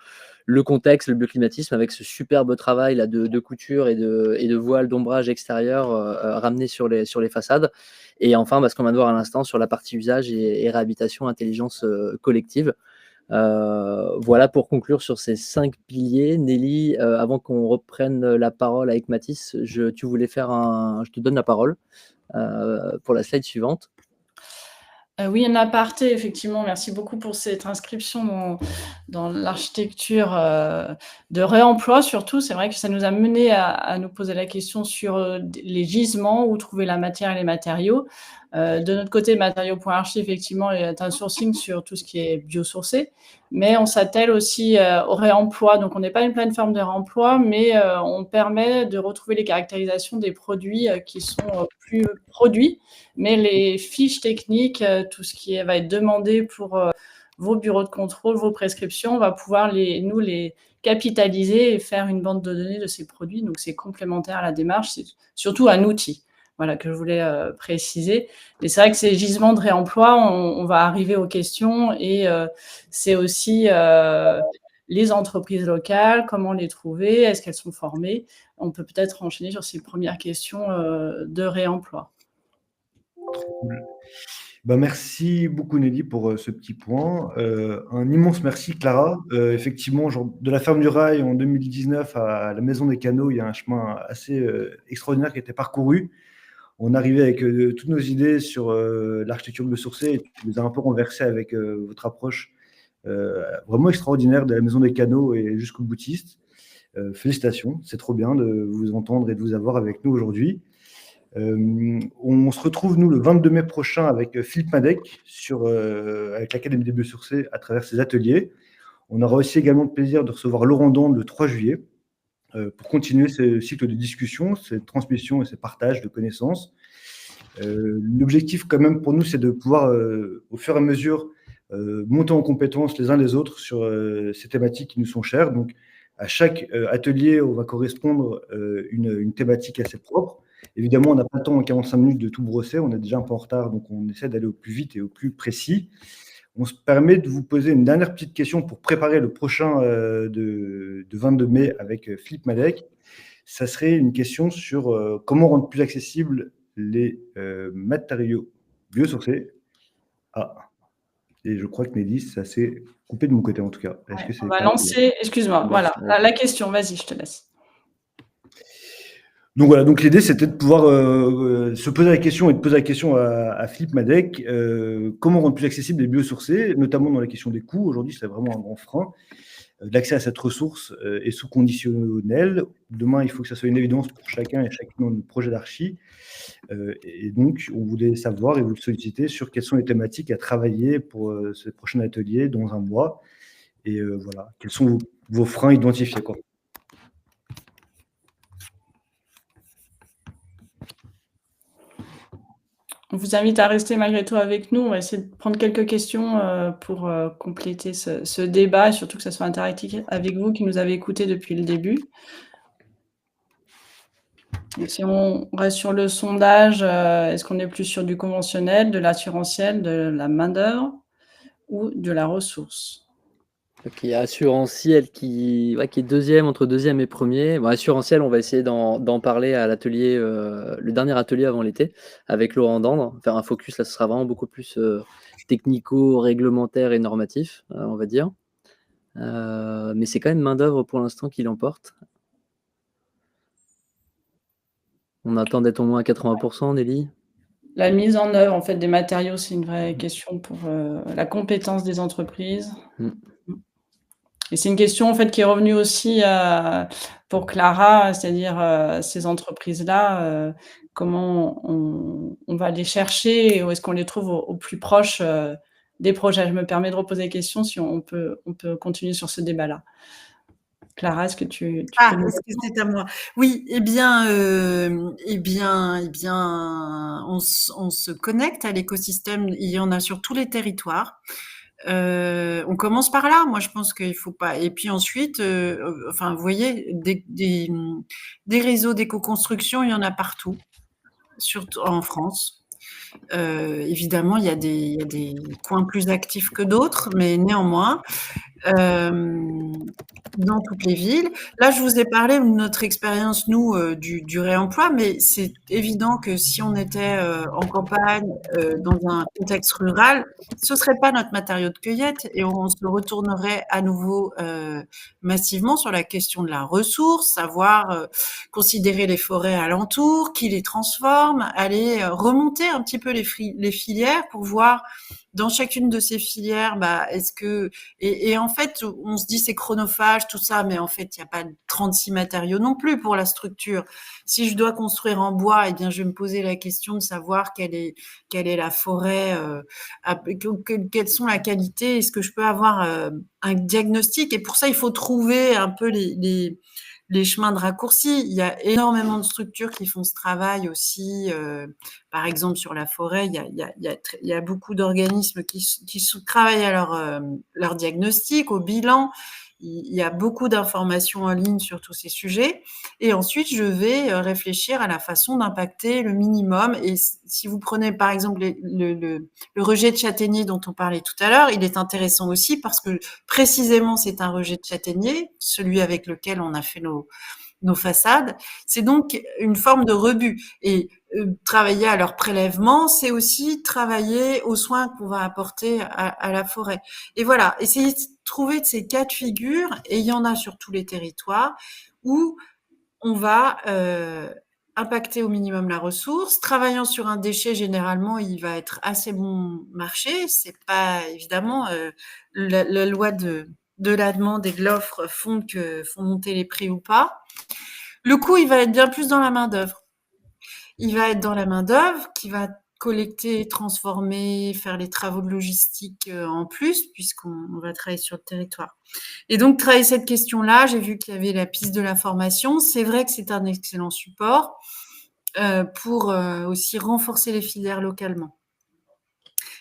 Le contexte, le bioclimatisme avec ce superbe travail là, de couture et de voile d'ombrage extérieur ramené sur les façades. Et enfin, ce qu'on vient de voir à l'instant sur la partie usage et réhabilitation, intelligence collective. Voilà pour conclure sur ces 5 piliers. Nelly, avant qu'on reprenne la parole avec Mathis, tu voulais faire je te donne la parole pour la slide suivante. Oui, un aparté, effectivement. Merci beaucoup pour cette inscription dans l'architecture de réemploi, surtout. C'est vrai que ça nous a mené à nous poser la question sur les gisements, où trouver la matière et les matériaux. De notre côté, Matériaux.archi, effectivement, est un sourcing sur tout ce qui est biosourcé, mais on s'attelle aussi au réemploi. Donc, on n'est pas une plateforme de réemploi, mais on permet de retrouver les caractérisations des produits qui sont plus produits, mais les fiches techniques, tout ce qui va être demandé pour vos bureaux de contrôle, vos prescriptions, on va pouvoir les capitaliser et faire une banque de données de ces produits. Donc, c'est complémentaire à la démarche. C'est surtout un outil. Voilà, que je voulais préciser. Et c'est vrai que ces gisements de réemploi, on va arriver aux questions et c'est aussi les entreprises locales, comment les trouver, est-ce qu'elles sont formées? On peut peut-être enchaîner sur ces premières questions de réemploi. Cool. Merci beaucoup Nelly pour ce petit point. Un immense merci Clara. Effectivement, de la ferme du Rail en 2019 à la maison des canaux, il y a un chemin assez extraordinaire qui a été parcouru. On arrivait avec toutes nos idées sur l'architecture biosourcée et tu les as un peu renversées avec votre approche vraiment extraordinaire de la maison des canaux et jusqu'au boutiste. Félicitations, c'est trop bien de vous entendre et de vous avoir avec nous aujourd'hui. On se retrouve, nous, le 22 mai prochain avec Philippe Madec avec l'Académie des biosourcés à travers ses ateliers. On aura aussi également le plaisir de recevoir Laurent Dande le 3 juillet pour continuer ce cycle de discussion, cette transmission et ce partage de connaissances. L'objectif, quand même, pour nous, c'est de pouvoir, au fur et à mesure, monter en compétences les uns les autres sur ces thématiques qui nous sont chères. Donc, à chaque atelier, on va correspondre une thématique assez propre. Évidemment, on n'a pas le temps en 45 minutes de tout brosser, on est déjà un peu en retard, donc on essaie d'aller au plus vite et au plus précis. On se permet de vous poser une dernière petite question pour préparer le prochain de 22 mai avec Philippe Madec. Ça serait une question sur comment rendre plus accessibles les matériaux biosourcés. Et je crois que Nelly, ça s'est coupé de mon côté en tout cas. Ouais, on va lancer, excuse-moi, voilà, la question, vas-y, je te laisse. Donc voilà, donc l'idée c'était de pouvoir se poser la question et de poser la question à Philippe Madec, comment rendre plus accessible les biosourcés, notamment dans la question des coûts. Aujourd'hui, c'est vraiment un grand frein. L'accès à cette ressource est sous conditionnel. Demain, il faut que ça soit une évidence pour chacun et chacun dans le projet d'archi. Et donc, on voulait savoir et vous le solliciter sur quelles sont les thématiques à travailler pour ce prochain atelier dans un mois. Et voilà, quels sont vos freins identifiés, quoi. On vous invite à rester malgré tout avec nous. On va essayer de prendre quelques questions pour compléter ce débat et surtout que ça soit interactif avec vous qui nous avez écoutés depuis le début. Et si on reste sur le sondage, est-ce qu'on est plus sur du conventionnel, de l'assurantiel, de la main-d'œuvre ou de la ressource? Donc, il y a assurantiel qui est deuxième, entre deuxième et premier. Bon, assurantiel, on va essayer d'en parler à l'atelier, le dernier atelier avant l'été, avec Laurent Dande. Faire un focus, là, ce sera vraiment beaucoup plus technico-réglementaire et normatif, on va dire. Mais c'est quand même main-d'œuvre pour l'instant qui l'emporte. On attend d'être au moins à 80%, Nelly. La mise en œuvre, en fait, des matériaux, c'est une vraie question pour la compétence des entreprises. Et c'est une question en fait qui est revenue aussi, pour Clara, c'est-à-dire, ces entreprises-là, comment on va les chercher et où est-ce qu'on les trouve au plus proche, des projets? Je me permets de reposer la question si on peut continuer sur ce débat-là. Clara, est-ce que tu peux Ah, nous est-ce que c'est à moi? Oui, on se connecte à l'écosystème. Il y en a sur tous les territoires. On commence par là. Moi, je pense qu'il faut pas. Et puis ensuite, enfin, vous voyez, des réseaux d'éco-construction, il y en a partout, surtout en France. Évidemment, il y a des coins plus actifs que d'autres, mais néanmoins, dans toutes les villes. Là, je vous ai parlé de notre expérience, nous, du réemploi, mais c'est évident que si on était en campagne, dans un contexte rural, ce serait pas notre matériau de cueillette et on se retournerait à nouveau massivement sur la question de la ressource, savoir considérer les forêts alentours, qui les transforment, aller remonter un petit peu les filières pour voir dans chacune de ces filières, bah, est-ce que et en fait, on se dit c'est chronophage, tout ça, mais en fait, il n'y a pas 36 matériaux non plus pour la structure. Si je dois construire en bois, eh bien, je vais me poser la question de savoir quelle est la forêt, quelles sont la qualité, est-ce que je peux avoir un diagnostic? Et pour ça, il faut trouver un peu les chemins de raccourci. Il y a énormément de structures qui font ce travail aussi. Par exemple, sur la forêt, il y a beaucoup d'organismes qui travaillent à leur diagnostic, au bilan. Il y a beaucoup d'informations en ligne sur tous ces sujets. Et ensuite, je vais réfléchir à la façon d'impacter le minimum. Et si vous prenez, par exemple, le rejet de châtaignier dont on parlait tout à l'heure, il est intéressant aussi parce que précisément, c'est un rejet de châtaignier, celui avec lequel on a fait nos façades. C'est donc une forme de rebut. Et travailler à leur prélèvement, c'est aussi travailler aux soins qu'on va apporter à la forêt. Et voilà, essayer de trouver de ces cas de figure, et il y en a sur tous les territoires, où on va impacter au minimum la ressource. Travaillant sur un déchet, généralement, il va être assez bon marché. C'est pas évidemment la loi de la demande et de l'offre font monter les prix ou pas. Le coût, il va être bien plus dans la main-d'œuvre. Il va être dans la main-d'œuvre qui va collecter, transformer, faire les travaux de logistique en plus, puisqu'on va travailler sur le territoire. Et donc, travailler cette question-là, j'ai vu qu'il y avait la piste de la formation. C'est vrai que c'est un excellent support pour aussi renforcer les filières localement.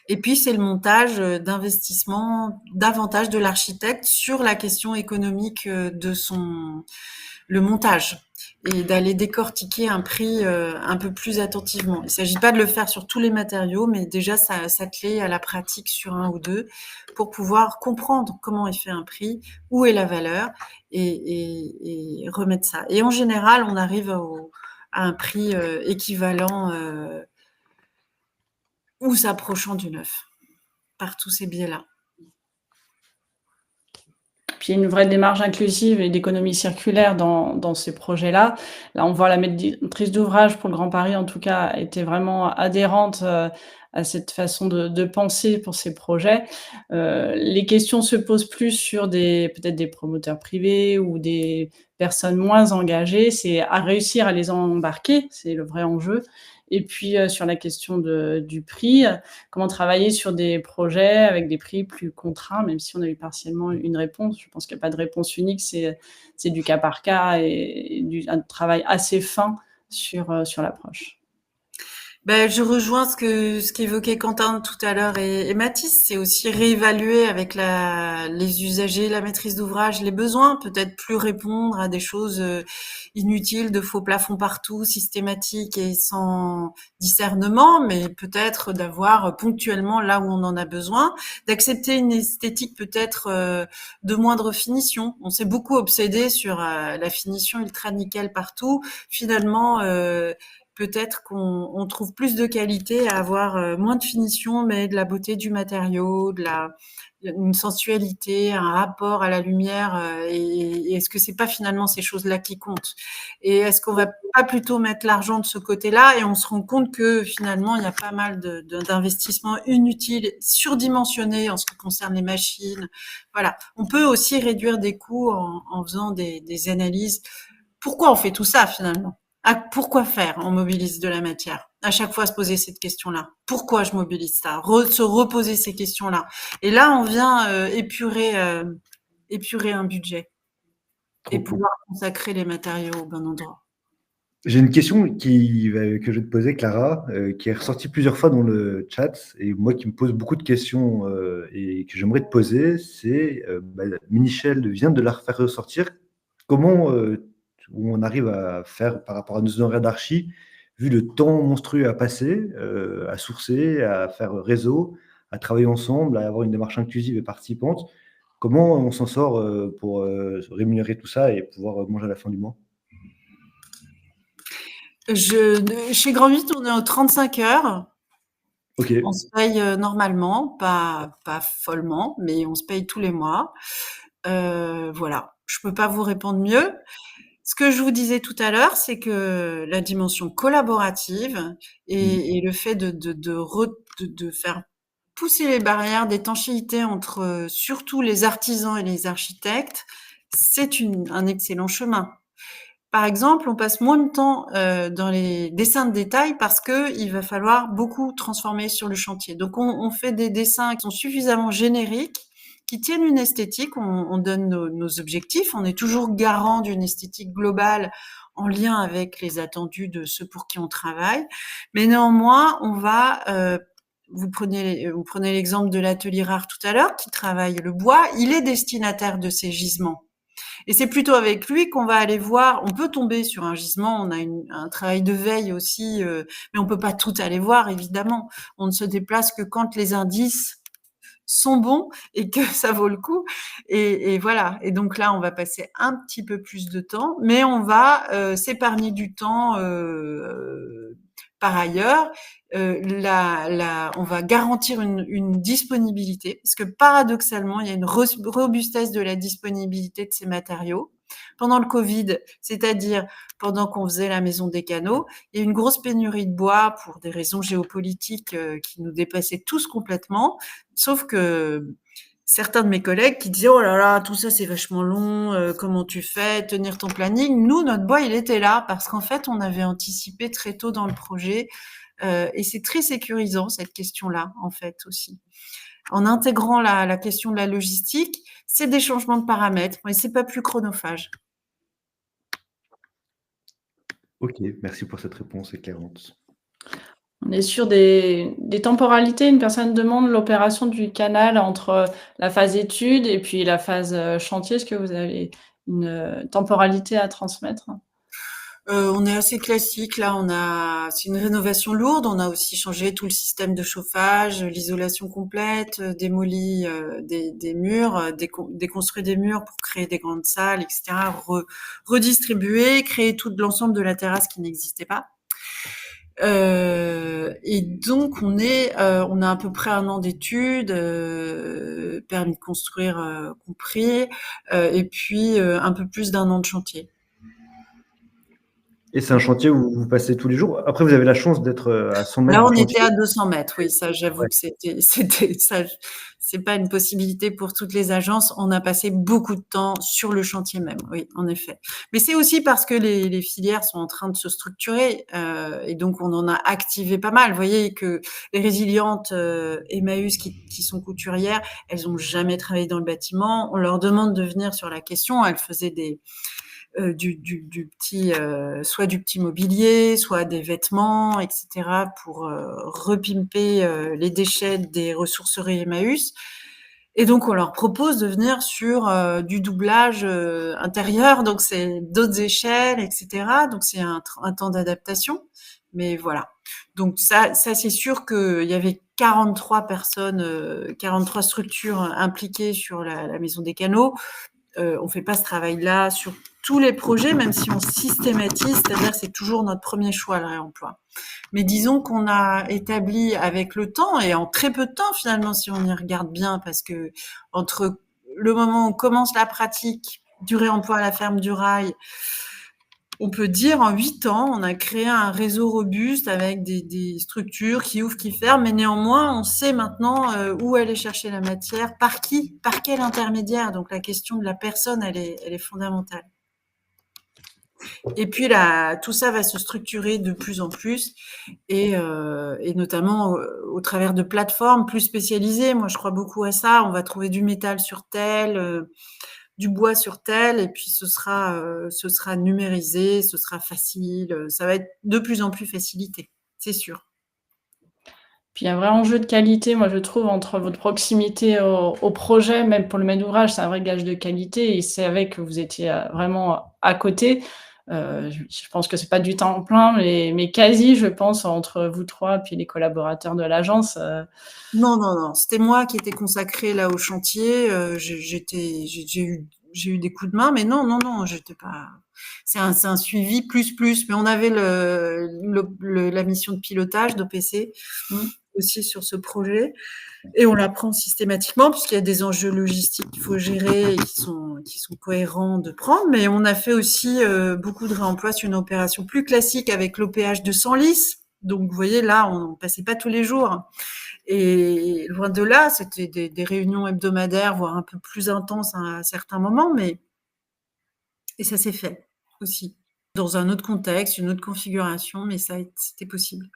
Et puis, c'est le montage d'investissement davantage de l'architecte sur la question économique de le montage et d'aller décortiquer un prix un peu plus attentivement. Il ne s'agit pas de le faire sur tous les matériaux, mais déjà s'atteler à la pratique sur un ou deux pour pouvoir comprendre comment est fait un prix, où est la valeur et remettre ça. Et en général, on arrive à un prix équivalent ou s'approchant du neuf par tous ces biais-là. Puis il y a une vraie démarche inclusive et d'économie circulaire dans ces projets-là. Là, on voit la maîtrise d'ouvrage pour le Grand Paris, en tout cas, était vraiment adhérente à cette façon de penser pour ces projets. Les questions se posent plus sur peut-être des promoteurs privés ou des personnes moins engagées. C'est à réussir à les embarquer, c'est le vrai enjeu. Et puis, sur la question du prix, comment travailler sur des projets avec des prix plus contraints, même si on a eu partiellement une réponse. Je pense qu'il n'y a pas de réponse unique, c'est du cas par cas et un travail assez fin sur l'approche. Ben, je rejoins ce qu'évoquait Quentin tout à l'heure et Mathis, c'est aussi réévaluer avec les usagers, la maîtrise d'ouvrage, les besoins, peut-être plus répondre à des choses inutiles, de faux plafonds partout, systématiques et sans discernement, mais peut-être d'avoir ponctuellement là où on en a besoin, d'accepter une esthétique peut-être de moindre finition. On s'est beaucoup obsédé sur la finition ultra nickel partout. Finalement, peut-être qu'on trouve plus de qualité à avoir moins de finition, mais de la beauté du matériau, de une sensualité, un rapport à la lumière, et est-ce que c'est pas finalement ces choses-là qui comptent? Et est-ce qu'on va pas plutôt mettre l'argent de ce côté-là et on se rend compte que finalement il y a pas mal d'investissements inutiles, surdimensionnés en ce qui concerne les machines. Voilà. On peut aussi réduire des coûts en faisant des analyses. Pourquoi on fait tout ça finalement? Pourquoi faire? On mobilise de la matière. À chaque fois, se poser cette question-là. Pourquoi je mobilise ça? Se reposer ces questions-là. Et là, on vient épurer un budget Trop et cool. pouvoir consacrer les matériaux au bon endroit. J'ai une question que je vais te poser, Clara, qui est ressortie plusieurs fois dans le chat, et moi qui me pose beaucoup de questions et que j'aimerais te poser, c'est, Michel vient de la refaire ressortir. Comment on arrive à faire par rapport à nos horaires d'archi, vu le temps monstrueux à passer, à sourcer, à faire réseau, à travailler ensemble, à avoir une démarche inclusive et participante, comment on s'en sort pour rémunérer tout ça et pouvoir manger à la fin du mois? Chez Grand 8, on est aux 35 heures. Ok. On se paye normalement, pas follement, mais on se paye tous les mois. Voilà, je peux pas vous répondre mieux. Ce que je vous disais tout à l'heure, c'est que la dimension collaborative et le fait de faire pousser les barrières d'étanchéité entre surtout les artisans et les architectes, c'est un excellent chemin. Par exemple, on passe moins de temps dans les dessins de détail parce que il va falloir beaucoup transformer sur le chantier. Donc, on fait des dessins qui sont suffisamment génériques, qui tiennent une esthétique. On donne nos objectifs. On est toujours garant d'une esthétique globale en lien avec les attendus de ceux pour qui on travaille. Mais néanmoins, on va vous prenez l'exemple de l'atelier rare tout à l'heure, qui travaille le bois. Il est destinataire de ces gisements. Et c'est plutôt avec lui qu'on va aller voir. On peut tomber sur un gisement, on a un travail de veille aussi, mais on peut pas tout aller voir, évidemment. On ne se déplace que quand les indices sont bons et que ça vaut le coup. Et voilà. Et donc là, on va passer un petit peu plus de temps, mais on va s'épargner du temps par ailleurs. On va garantir une disponibilité, parce que paradoxalement, il y a une robustesse de la disponibilité de ces matériaux. Pendant le Covid, c'est-à-dire pendant qu'on faisait la maison des canaux, il y a une grosse pénurie de bois pour des raisons géopolitiques qui nous dépassaient tous complètement, sauf que certains de mes collègues qui disaient « Oh là là, tout ça c'est vachement long, comment tu fais, tenir ton planning ?» Nous, notre bois, il était là parce qu'en fait, on avait anticipé très tôt dans le projet et c'est très sécurisant, cette question-là, en fait, aussi. En intégrant la question de la logistique, c'est des changements de paramètres, mais c'est pas plus chronophage. Ok, merci pour cette réponse éclairante. On est sur des temporalités. Une personne demande l'opération du canal entre la phase étude et puis la phase chantier. Est-ce que vous avez une temporalité à transmettre? On est assez classique. Là, c'est une rénovation lourde. On a aussi changé tout le système de chauffage, l'isolation complète, démoli des murs, déconstruit des murs pour créer des grandes salles, etc. Redistribuer, créer tout l'ensemble de la terrasse qui n'existait pas. Et donc on a à peu près 1 an d'études, permis de construire compris, et puis un peu plus d'1 an de chantier. Et c'est un chantier où vous passez tous les jours. Après, vous avez la chance d'être à 100 mètres Là, on du était chantier. à 200 mètres, oui, ça, j'avoue Ouais. que c'était ça, c'est pas une possibilité pour toutes les agences. On a passé beaucoup de temps sur le chantier même, oui, en effet. Mais c'est aussi parce que les filières sont en train de se structurer et donc on en a activé pas mal. Vous voyez que les résilientes Emmaüs qui sont couturières, elles ont jamais travaillé dans le bâtiment. On leur demande de venir sur la question. Elles faisaient du petit, soit du petit mobilier, soit des vêtements, etc., pour repimper les déchets des ressourceries Emmaüs. Et donc, on leur propose de venir sur du doublage intérieur, donc c'est d'autres échelles, etc. Donc, c'est un temps d'adaptation. Mais voilà. Donc, ça c'est sûr qu'il y avait 43 personnes, 43 structures impliquées sur la maison des canaux. On fait pas ce travail-là sur tous les projets, même si on systématise, c'est-à-dire que c'est toujours notre premier choix, le réemploi. Mais disons qu'on a établi avec le temps, et en très peu de temps finalement, si on y regarde bien, parce que entre le moment où on commence la pratique du réemploi à la ferme du Rail, on peut dire en 8 ans, on a créé un réseau robuste avec des structures qui ouvrent, qui ferment, mais néanmoins, on sait maintenant où aller chercher la matière, par qui, par quel intermédiaire. Donc la question de la personne, elle est fondamentale. Et puis là, tout ça va se structurer de plus en plus, et notamment au travers de plateformes plus spécialisées. Moi, je crois beaucoup à ça. On va trouver du métal sur tel, du bois sur tel, et puis ce sera numérisé, ce sera facile, ça va être de plus en plus facilité, c'est sûr. Puis il y a un vrai enjeu de qualité, moi je trouve, entre votre proximité au projet, même pour le maître d'ouvrage, c'est un vrai gage de qualité, et c'est avec que vous étiez vraiment à côté. Je pense que c'est pas du temps plein, mais quasi, je pense, entre vous trois puis les collaborateurs de l'agence. Non, c'était moi qui étais consacrée là au chantier. J'ai eu des coups de main, mais non, j'étais pas. C'est un suivi plus, mais on avait la mission de pilotage d'OPC aussi sur ce projet, et on l'apprend systématiquement puisqu'il y a des enjeux logistiques qu'il faut gérer et qui sont cohérents de prendre. Mais on a fait aussi beaucoup de réemploi sur une opération plus classique avec l'OPH de Senlis. Donc vous voyez là, on passait pas tous les jours. Et loin de là, c'était des réunions hebdomadaires, voire un peu plus intenses à certains moments, et ça s'est fait aussi, dans un autre contexte, une autre configuration, mais c'était possible.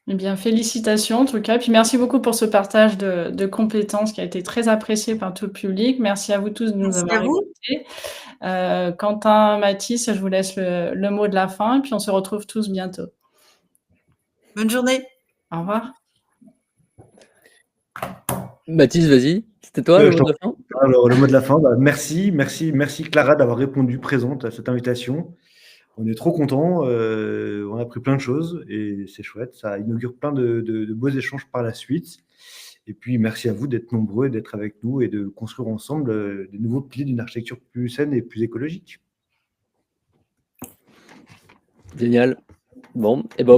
Eh bien, félicitations en tout cas, puis merci beaucoup pour ce partage de compétences qui a été très apprécié par tout le public. Merci à vous tous de nous Merci avoir à vous. écoutés. Quentin, Mathis, je vous laisse le mot de la fin, puis on se retrouve tous bientôt. Bonne journée. Au revoir. Mathis, vas-y, c'était toi le mot de la fin? Alors, le mot de la fin, merci Clara d'avoir répondu présente à cette invitation. On est trop contents, on a appris plein de choses et c'est chouette, ça inaugure plein de beaux échanges par la suite. Et puis merci à vous d'être nombreux et d'être avec nous et de construire ensemble des nouveaux piliers d'une architecture plus saine et plus écologique. Génial. Bon, et ben